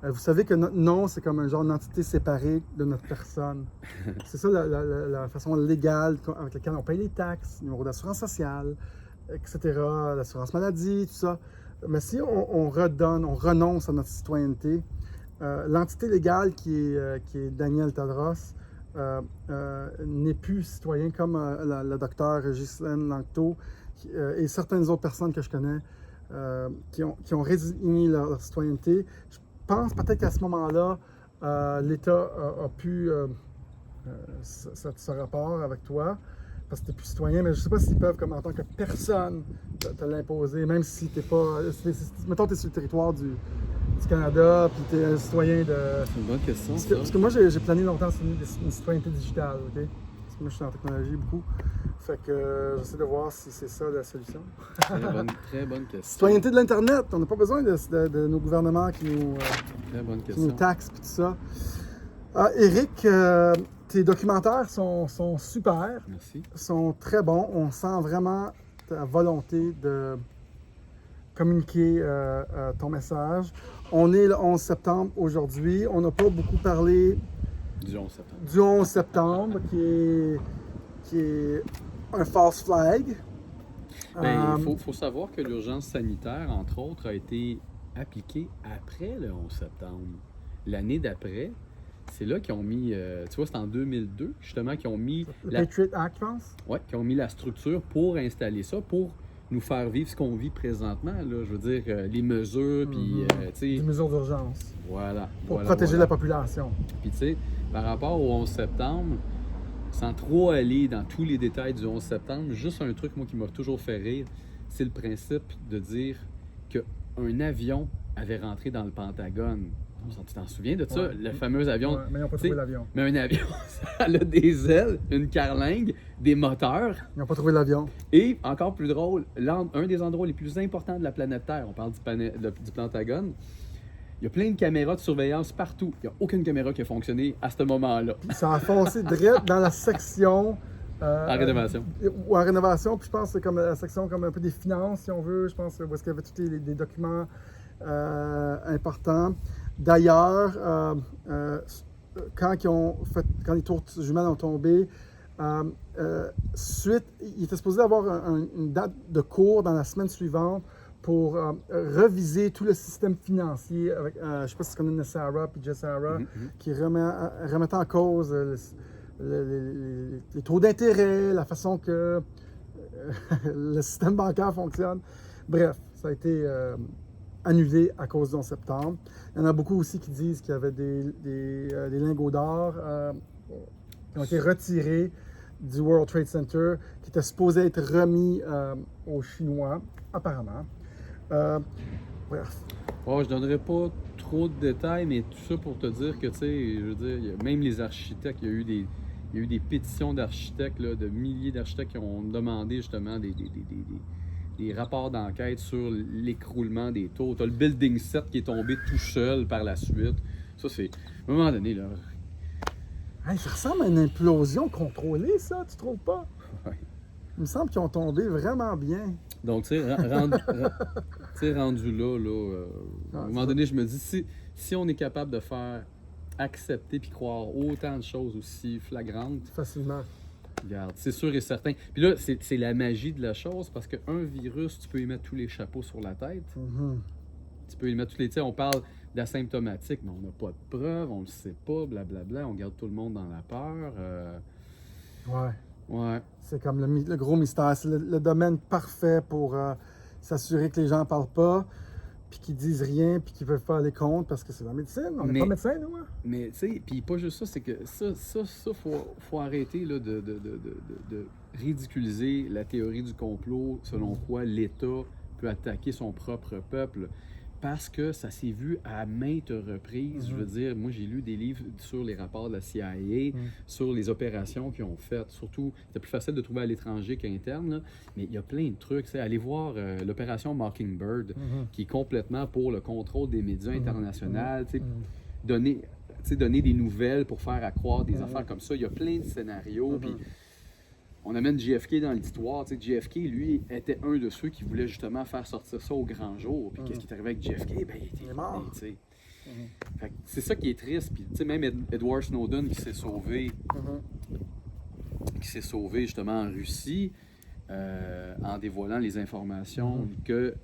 Vous savez que notre nom, c'est comme un genre d'entité séparée de notre personne. C'est ça la façon légale avec laquelle on paye les taxes, numéro d'assurance sociale, etc., l'assurance maladie, tout ça. Mais si on redonne, on renonce à notre citoyenneté, l'entité légale qui est Daniel Tadros n'est plus citoyen comme le docteur Ghislaine Langto et certaines autres personnes que je connais qui ont résigné leur citoyenneté. Je pense peut-être qu'à ce moment-là, l'État a pu ce rapport avec toi parce que tu n'es plus citoyen, mais je ne sais pas s'ils peuvent, comme en tant que personne, te l'imposer, même si tu n'es pas. Mettons, tu es sur le territoire du Canada, puis tu es un citoyen de. C'est une bonne question. Parce que moi, j'ai plané longtemps sur une citoyenneté digitale, OK? Parce que moi, je suis en technologie beaucoup. Fait que j'essaie de voir si c'est ça la solution. Très bonne question. Citoyenneté de l'Internet, on n'a pas besoin de nos gouvernements qui nous taxent et tout ça. Éric, tes documentaires sont super. Merci. Sont très bons. On sent vraiment ta volonté de communiquer ton message. On est le 11 septembre aujourd'hui. On n'a pas beaucoup parlé du 11 septembre. Du 11 septembre, qui est un false flag. Il faut savoir que l'urgence sanitaire, entre autres, a été appliquée après le 11 septembre. L'année d'après, c'est là qu'ils ont mis, tu vois, c'est en 2002, justement, qu'ils ont mis... Le Patriot Act, je pense? Oui, qu'ils ont mis la structure pour installer ça, pour nous faire vivre ce qu'on vit présentement, là. Je veux dire, les mesures, puis, tu sais... Des mesures d'urgence. Voilà. Pour protéger la population. Puis, tu sais, par rapport au 11 septembre, sans trop aller dans tous les détails du 11 septembre, juste un truc, moi, qui m'a toujours fait rire, c'est le principe de dire qu'un avion avait rentré dans le Pentagone. Tu t'en souviens de ça? Le fameux avion. Ouais, mais ils n'ont pas trouvé l'avion. Mais un avion, ça a des ailes, une carlingue, des moteurs. Ils n'ont pas trouvé l'avion. Et, encore plus drôle, un des endroits les plus importants de la planète Terre, on parle du Pentagone, il y a plein de caméras de surveillance partout. Il n'y a aucune caméra qui a fonctionné à ce moment-là. Ça a foncé direct dans la section... en rénovation. Ou en rénovation, puis je pense que c'est comme la section comme un peu des finances, si on veut. Je pense où est-ce qu'il y avait tous les documents importants. D'ailleurs, quand les tours jumelles ont tombé, il était supposé avoir une date de cours dans la semaine suivante pour reviser tout le système financier avec, je ne sais pas si tu connais Nessara puis Jessara, qui remettait en cause les taux d'intérêt, la façon que le système bancaire fonctionne. Bref, ça a été annulé à cause du 11 septembre. Il y en a beaucoup aussi qui disent qu'il y avait des lingots d'or qui ont été retirés du World Trade Center, qui étaient supposés être remis aux Chinois, apparemment. Bref. Je donnerai pas trop de détails, mais tout ça pour te dire que, tu sais, je veux dire, même les architectes, il y a eu des pétitions d'architectes, là, de milliers d'architectes qui ont demandé justement des rapports d'enquête sur l'écroulement des tours. Tu as le Building 7 qui est tombé tout seul par la suite. Ça, c'est... À un moment donné, là... Hey, ça ressemble à une implosion contrôlée, ça, tu trouves pas? Ouais. Il me semble qu'ils ont tombé vraiment bien. Donc, tu sais, rendu là, à un moment donné, je me dis, si on est capable de faire accepter puis croire autant de choses aussi flagrantes... Facilement. Regarde, c'est sûr et certain. Puis là, c'est la magie de la chose, parce qu'un virus, tu peux y mettre tous les chapeaux sur la tête. Tu peux y mettre tous les... Tu sais, on parle d'asymptomatique, mais on n'a pas de preuves, on le sait pas, blablabla, on garde tout le monde dans la peur. Ouais. C'est comme le gros mystère. C'est le domaine parfait pour s'assurer que les gens ne parlent pas. puis qui disent rien, puis qui peuvent faire les comptes parce que c'est la médecine. On n'est pas médecin, nous. Hein? Mais tu sais, puis pas juste ça, c'est que faut arrêter là, de ridiculiser la théorie du complot selon quoi l'État peut attaquer son propre peuple. Parce que ça s'est vu à maintes reprises. Je veux dire, moi, j'ai lu des livres sur les rapports de la CIA, sur les opérations qu'ils ont faites. Surtout, c'était plus facile de trouver à l'étranger qu'interne, là. Mais il y a plein de trucs. Allez voir l'opération Mockingbird, qui est complètement pour le contrôle des médias internationaux. Donner des nouvelles pour faire accroire des affaires comme ça. Il y a plein de scénarios. Puis on amène JFK dans l'histoire. JFK, lui, était un de ceux qui voulait justement faire sortir ça au grand jour. Puis qu'est-ce qui est arrivé avec JFK? Ben, il était mort. Fait que c'est ça qui est triste. Puis même Edward Snowden qui s'est sauvé, justement en Russie en dévoilant les informations que...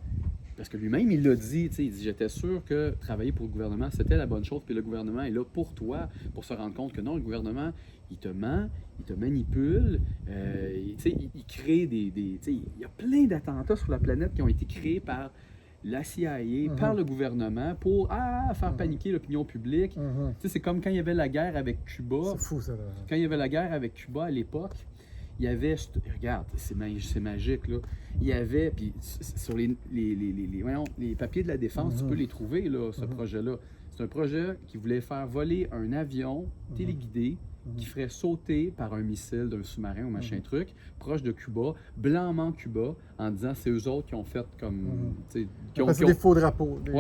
Parce que lui-même, il l'a dit, il dit « J'étais sûr que travailler pour le gouvernement, c'était la bonne chose, puis le gouvernement est là pour toi, pour se rendre compte que non, le gouvernement, il te ment, il te manipule, il crée il y a plein d'attentats sur la planète qui ont été créés par la CIA, par le gouvernement, pour faire paniquer l'opinion publique. C'est comme quand il y avait la guerre avec Cuba. C'est fou, ça. Là. Quand il y avait la guerre avec Cuba à l'époque, il y avait, regarde, c'est magique, là. Il y avait, puis sur les papiers de la défense, tu peux les trouver, là, ce projet-là. C'est un projet qui voulait faire voler un avion téléguidé qui ferait sauter par un missile d'un sous-marin ou machin truc, proche de Cuba, blanc Cuba, en disant c'est eux autres qui ont fait comme... C'est des faux drapeaux, des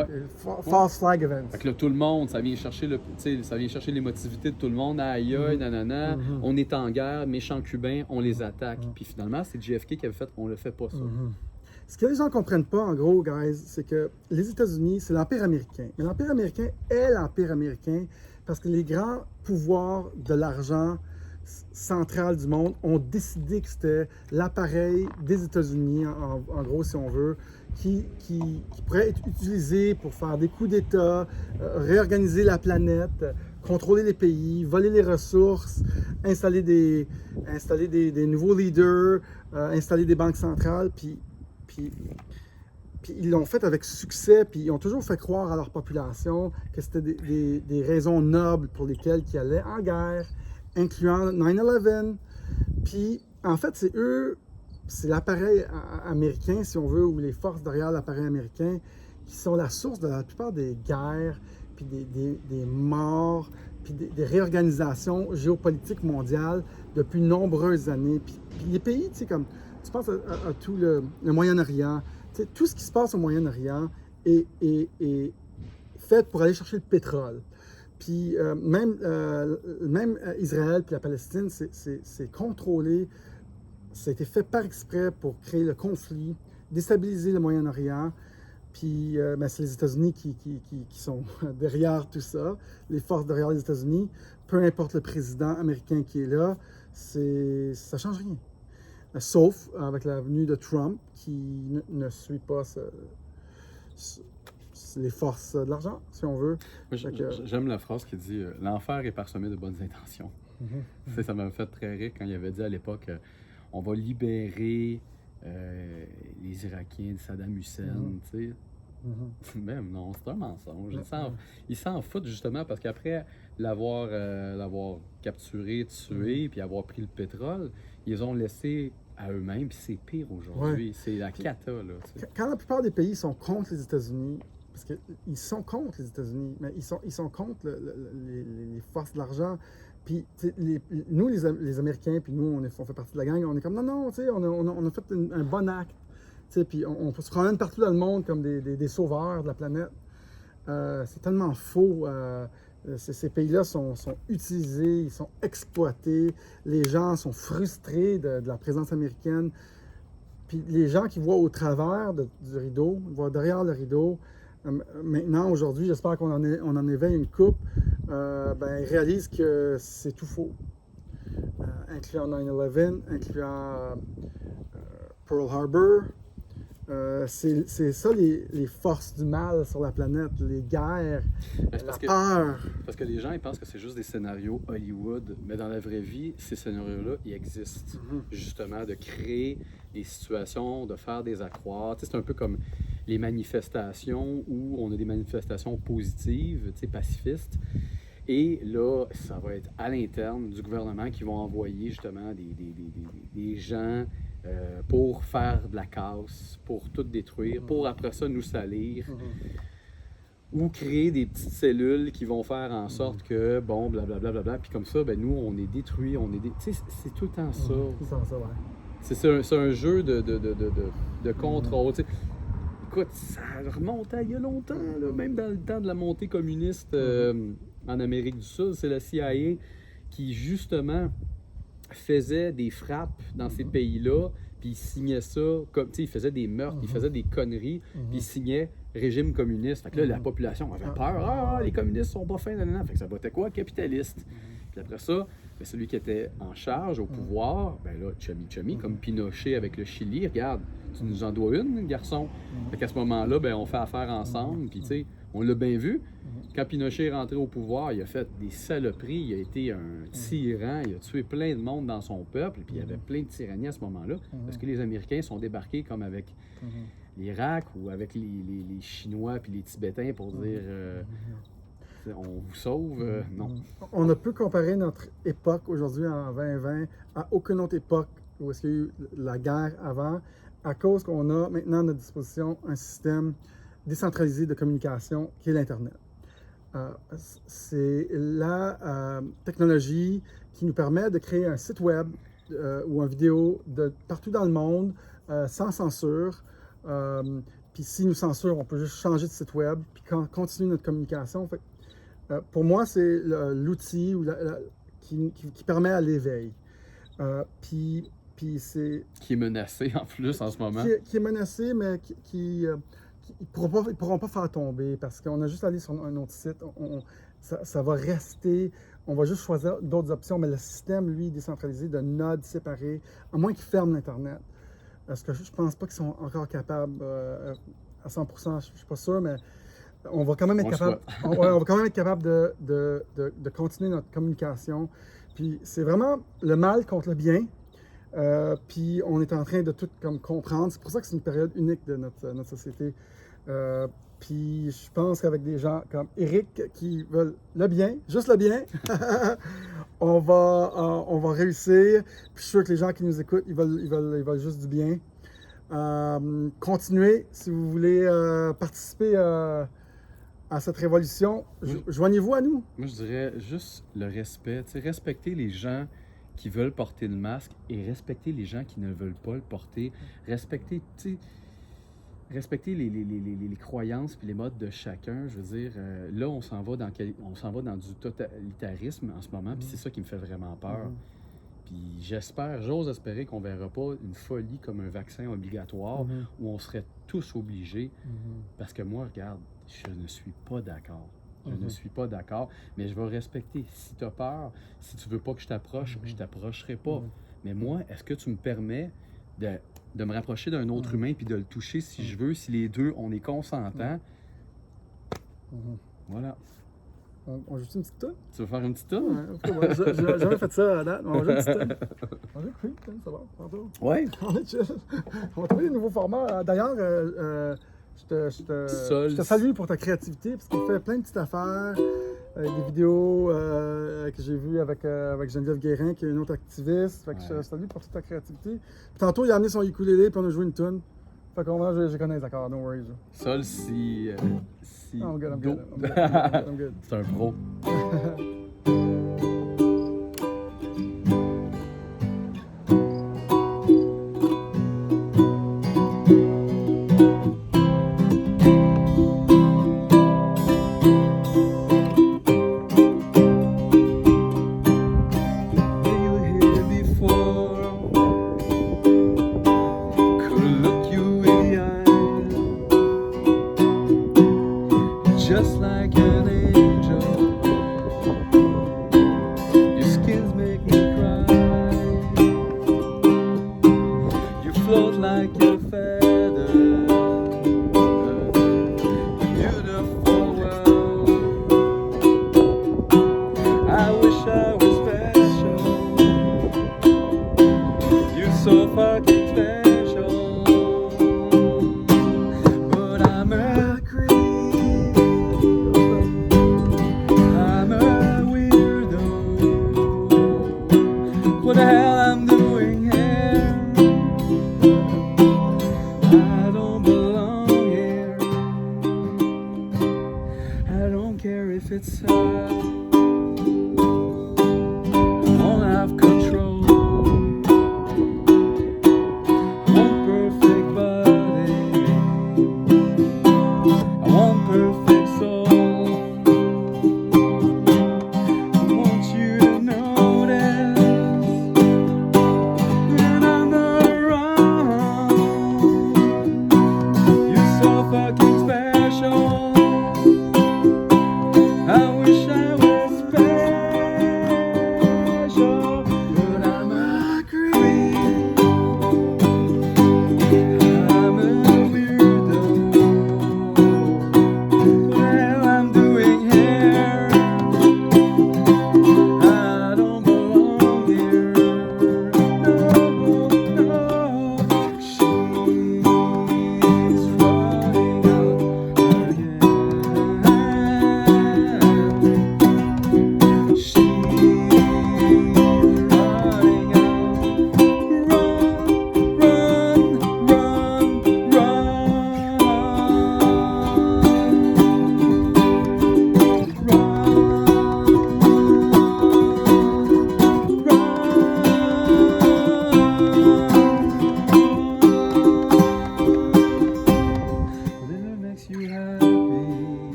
false flag events. Fait que là, tout le monde, ça vient chercher l'émotivité de tout le monde. Aïe, nanana, on est en guerre, méchants Cubains, on les attaque. Puis finalement, c'est JFK qui avait fait, on le fait pas ça. Ce que les gens ne comprennent pas, en gros, guys, c'est que les États-Unis, c'est l'Empire américain. Mais l'Empire américain est l'Empire américain parce que les grands pouvoirs de l'argent central du monde ont décidé que c'était l'appareil des États-Unis, en gros, si on veut, qui pourrait être utilisé pour faire des coups d'État, réorganiser la planète, contrôler les pays, voler les ressources, installer des nouveaux leaders, installer des banques centrales, puis ils l'ont fait avec succès, puis ils ont toujours fait croire à leur population que c'était des raisons nobles pour lesquelles ils allaient en guerre, incluant 9/11. Puis, en fait, c'est eux, c'est l'appareil américain, si on veut, ou les forces derrière l'appareil américain, qui sont la source de la plupart des guerres, puis des morts, puis des réorganisations géopolitiques mondiales depuis de nombreuses années. Puis les pays, tu sais, comme tu penses à tout le Moyen-Orient, tout ce qui se passe au Moyen-Orient est fait pour aller chercher le pétrole. Puis même Israël puis la Palestine, c'est contrôlé, ça a été fait par exprès pour créer le conflit, déstabiliser le Moyen-Orient. Puis c'est les États-Unis qui sont derrière tout ça, les forces derrière les États-Unis. Peu importe le président américain qui est là, ça ne change rien. Sauf avec la venue de Trump qui ne suit pas les forces de l'argent, si on veut. Moi, j'aime la phrase qui dit « L'enfer est parsemé de bonnes intentions ». Ça m'a fait très rire quand il avait dit à l'époque « On va libérer les Irakiens de Saddam Hussein ». Même non, c'est un mensonge. Ils s'en foutent justement parce qu'après l'avoir capturé, tué, puis avoir pris le pétrole, ils ont laissé à eux-mêmes, puis c'est pire aujourd'hui. C'est la cata, là. Quand la plupart des pays sont contre les États-Unis, parce qu'ils sont contre les États-Unis, mais ils sont contre les forces de l'argent. Puis nous, les Américains, puis nous, on fait partie de la gang, on est comme non, on a fait un bon acte. Puis on se promène partout dans le monde comme des sauveurs de la planète. C'est tellement faux. Ces pays-là sont utilisés, ils sont exploités. Les gens sont frustrés de la présence américaine. Puis les gens qui voient au travers du rideau, voient derrière le rideau. Maintenant, aujourd'hui, j'espère qu'on en éveille une coupe. Ils réalisent que c'est tout faux. Incluant 9/11, incluant Pearl Harbor. C'est ça les forces du mal sur la planète, les guerres, la peur. Parce que les gens ils pensent que c'est juste des scénarios Hollywood, mais dans la vraie vie, ces scénarios-là, ils existent. Justement, de créer des situations, de faire des accrocs. C'est un peu comme... les manifestations où on a des manifestations positives, pacifistes. Et là, ça va être à l'interne du gouvernement qui vont envoyer justement des gens pour faire de la casse, pour tout détruire, pour après ça nous salir. Ou créer des petites cellules qui vont faire en sorte que, bon, blablabla, puis comme ça, ben nous, on est détruits, tu sais, c'est tout le temps ça. C'est un jeu de contrôle. Tu sais. Écoute, ça remonte à il y a longtemps, là, même dans le temps de la montée communiste en Amérique du Sud, c'est la CIA qui, justement, faisait des frappes dans ces pays-là, puis il signait ça, comme, tu sais, il faisait des meurtres, il faisait des conneries, puis il signait régime communiste. Fait que là, la population avait peur. Ah, les communistes sont pas fins, nanana. Fait que ça votait quoi? Capitaliste. Puis après ça, ben, celui qui était en charge, au pouvoir, ben là, chummy, comme Pinochet avec le Chili, regarde, tu nous en dois une, garçon. Fait qu'à ce moment-là, ben, on fait affaire ensemble, puis tu sais, on l'a bien vu. Quand Pinochet est rentré au pouvoir, il a fait des saloperies, il a été un tyran, il a tué plein de monde dans son peuple, puis il y avait plein de tyrannies à ce moment-là, parce que les Américains sont débarqués comme avec l'Irak ou avec les Chinois puis les Tibétains pour dire on vous sauve, non. On ne peut comparer notre époque aujourd'hui en 2020 à aucune autre époque où est-ce qu'il y a eu la guerre avant, à cause qu'on a maintenant à notre disposition un système décentralisé de communication qui est l'Internet. C'est la technologie qui nous permet de créer un site web ou une vidéo de partout dans le monde sans censure. Puis s'ils nous censurent, on peut juste changer de site web puis continuer notre communication. Fait, pour moi, c'est l'outil qui permet à l'éveil. Puis c'est... Qui est menacé en plus en ce moment. Qui est menacé, mais ils ne pourront pas faire tomber parce qu'on a juste allé sur un autre site. Ça va rester. On va juste choisir d'autres options, mais le système, lui, décentralisé, de nodes séparés, à moins qu'ils ferment l'Internet. Parce que je ne pense pas qu'ils sont encore capables à 100%, je ne suis pas sûr, mais on va quand même être capable. On va quand même être capable de continuer notre communication. Puis c'est vraiment le mal contre le bien. Puis on est en train de tout comme comprendre. C'est pour ça que c'est une période unique de notre société. Puis je pense qu'avec des gens comme Eric qui veulent le bien, juste le bien, on va réussir. Puis je suis sûr que les gens qui nous écoutent, ils veulent juste du bien. Continuez si vous voulez participer à cette révolution. Joignez-vous à nous. Moi, je dirais juste le respect. Tu sais, respecter les gens qui veulent porter le masque et respecter les gens qui ne veulent pas le porter. Respecter les croyances puis les modes de chacun. Je veux dire, là, on s'en va dans du totalitarisme en ce moment, puis c'est ça qui me fait vraiment peur. Puis j'ose espérer qu'on ne verra pas une folie comme un vaccin obligatoire où on serait tous obligés. Parce que moi, regarde, je ne suis pas d'accord. Je ne suis pas d'accord, mais je vais respecter. Si tu as peur, si tu veux pas que je t'approche, je t'approcherai pas. Mais moi, est-ce que tu me permets de me rapprocher d'un autre humain puis de le toucher si je veux, si les deux, on est consentants? Voilà. On joue une petite toune? Tu veux faire une petite toune? Ouais, j'ai jamais fait ça à date. On joue une petite toune. On est cool, ça va, tantôt. Ouais. On est chill. On va trouver des nouveaux formats. D'ailleurs, je te salue pour ta créativité, parce qu'on fait plein de petites affaires, des vidéos que j'ai vues avec Geneviève Guérin, qui est une autre activiste. Fait que je te salue pour toute ta créativité. Puis tantôt, il a amené son ukulélé, puis on a joué une tune. Fait qu'on va, je connais les accords, no worries. Sol, si, I'm good. C'est un pro. Just like an angel.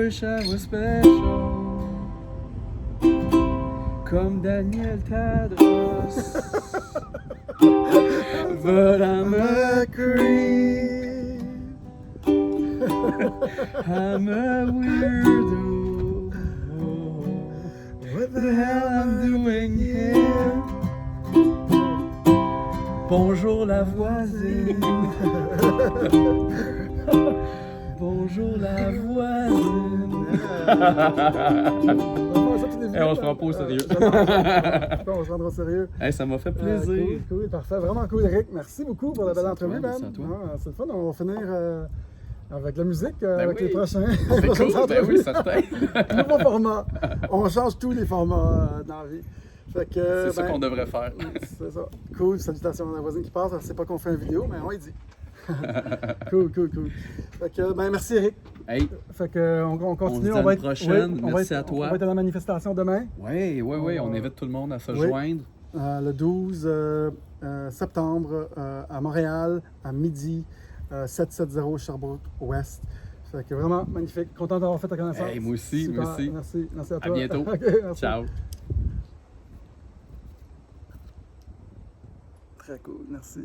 wish I was special. Comme Daniel Tadros. But I'm a creep. I'm a weirdo. What the hell I'm doing here? Bonjour la voisine. Bonjour la voisine. Hey, on se prend pas au sérieux. On se rendra au sérieux. Hey, ça m'a fait plaisir. Cool, parfait. Vraiment cool, Eric. Merci beaucoup pour la belle entrevue, merci man. à toi. Ah, c'est le fun. On va finir avec la musique, Ben avec oui. les prochains. C'est cool, ben oui, certain. Nouveau format. On change tous les formats dans la vie. Fait que, C'est ça qu'on devrait faire. C'est ça. Cool. Salutations à la voisine qui passe. Elle ne sait pas qu'on fait une vidéo, mais on y dit. Cool. Fait que, merci, Eric. Hey, Fait que, on continue. On se dit à la prochaine. on va Merci être- à toi. On va être à la manifestation demain. oui, on invite tout le monde à se Oui. joindre. Le 12 septembre à Montréal, à midi, 770 Sherbrooke-Ouest. Fait que vraiment magnifique. Content d'avoir fait ta connaissance. Hey, moi aussi, Super. moi aussi. Merci à À toi. bientôt. Ok, merci. Ciao. Très cool, merci.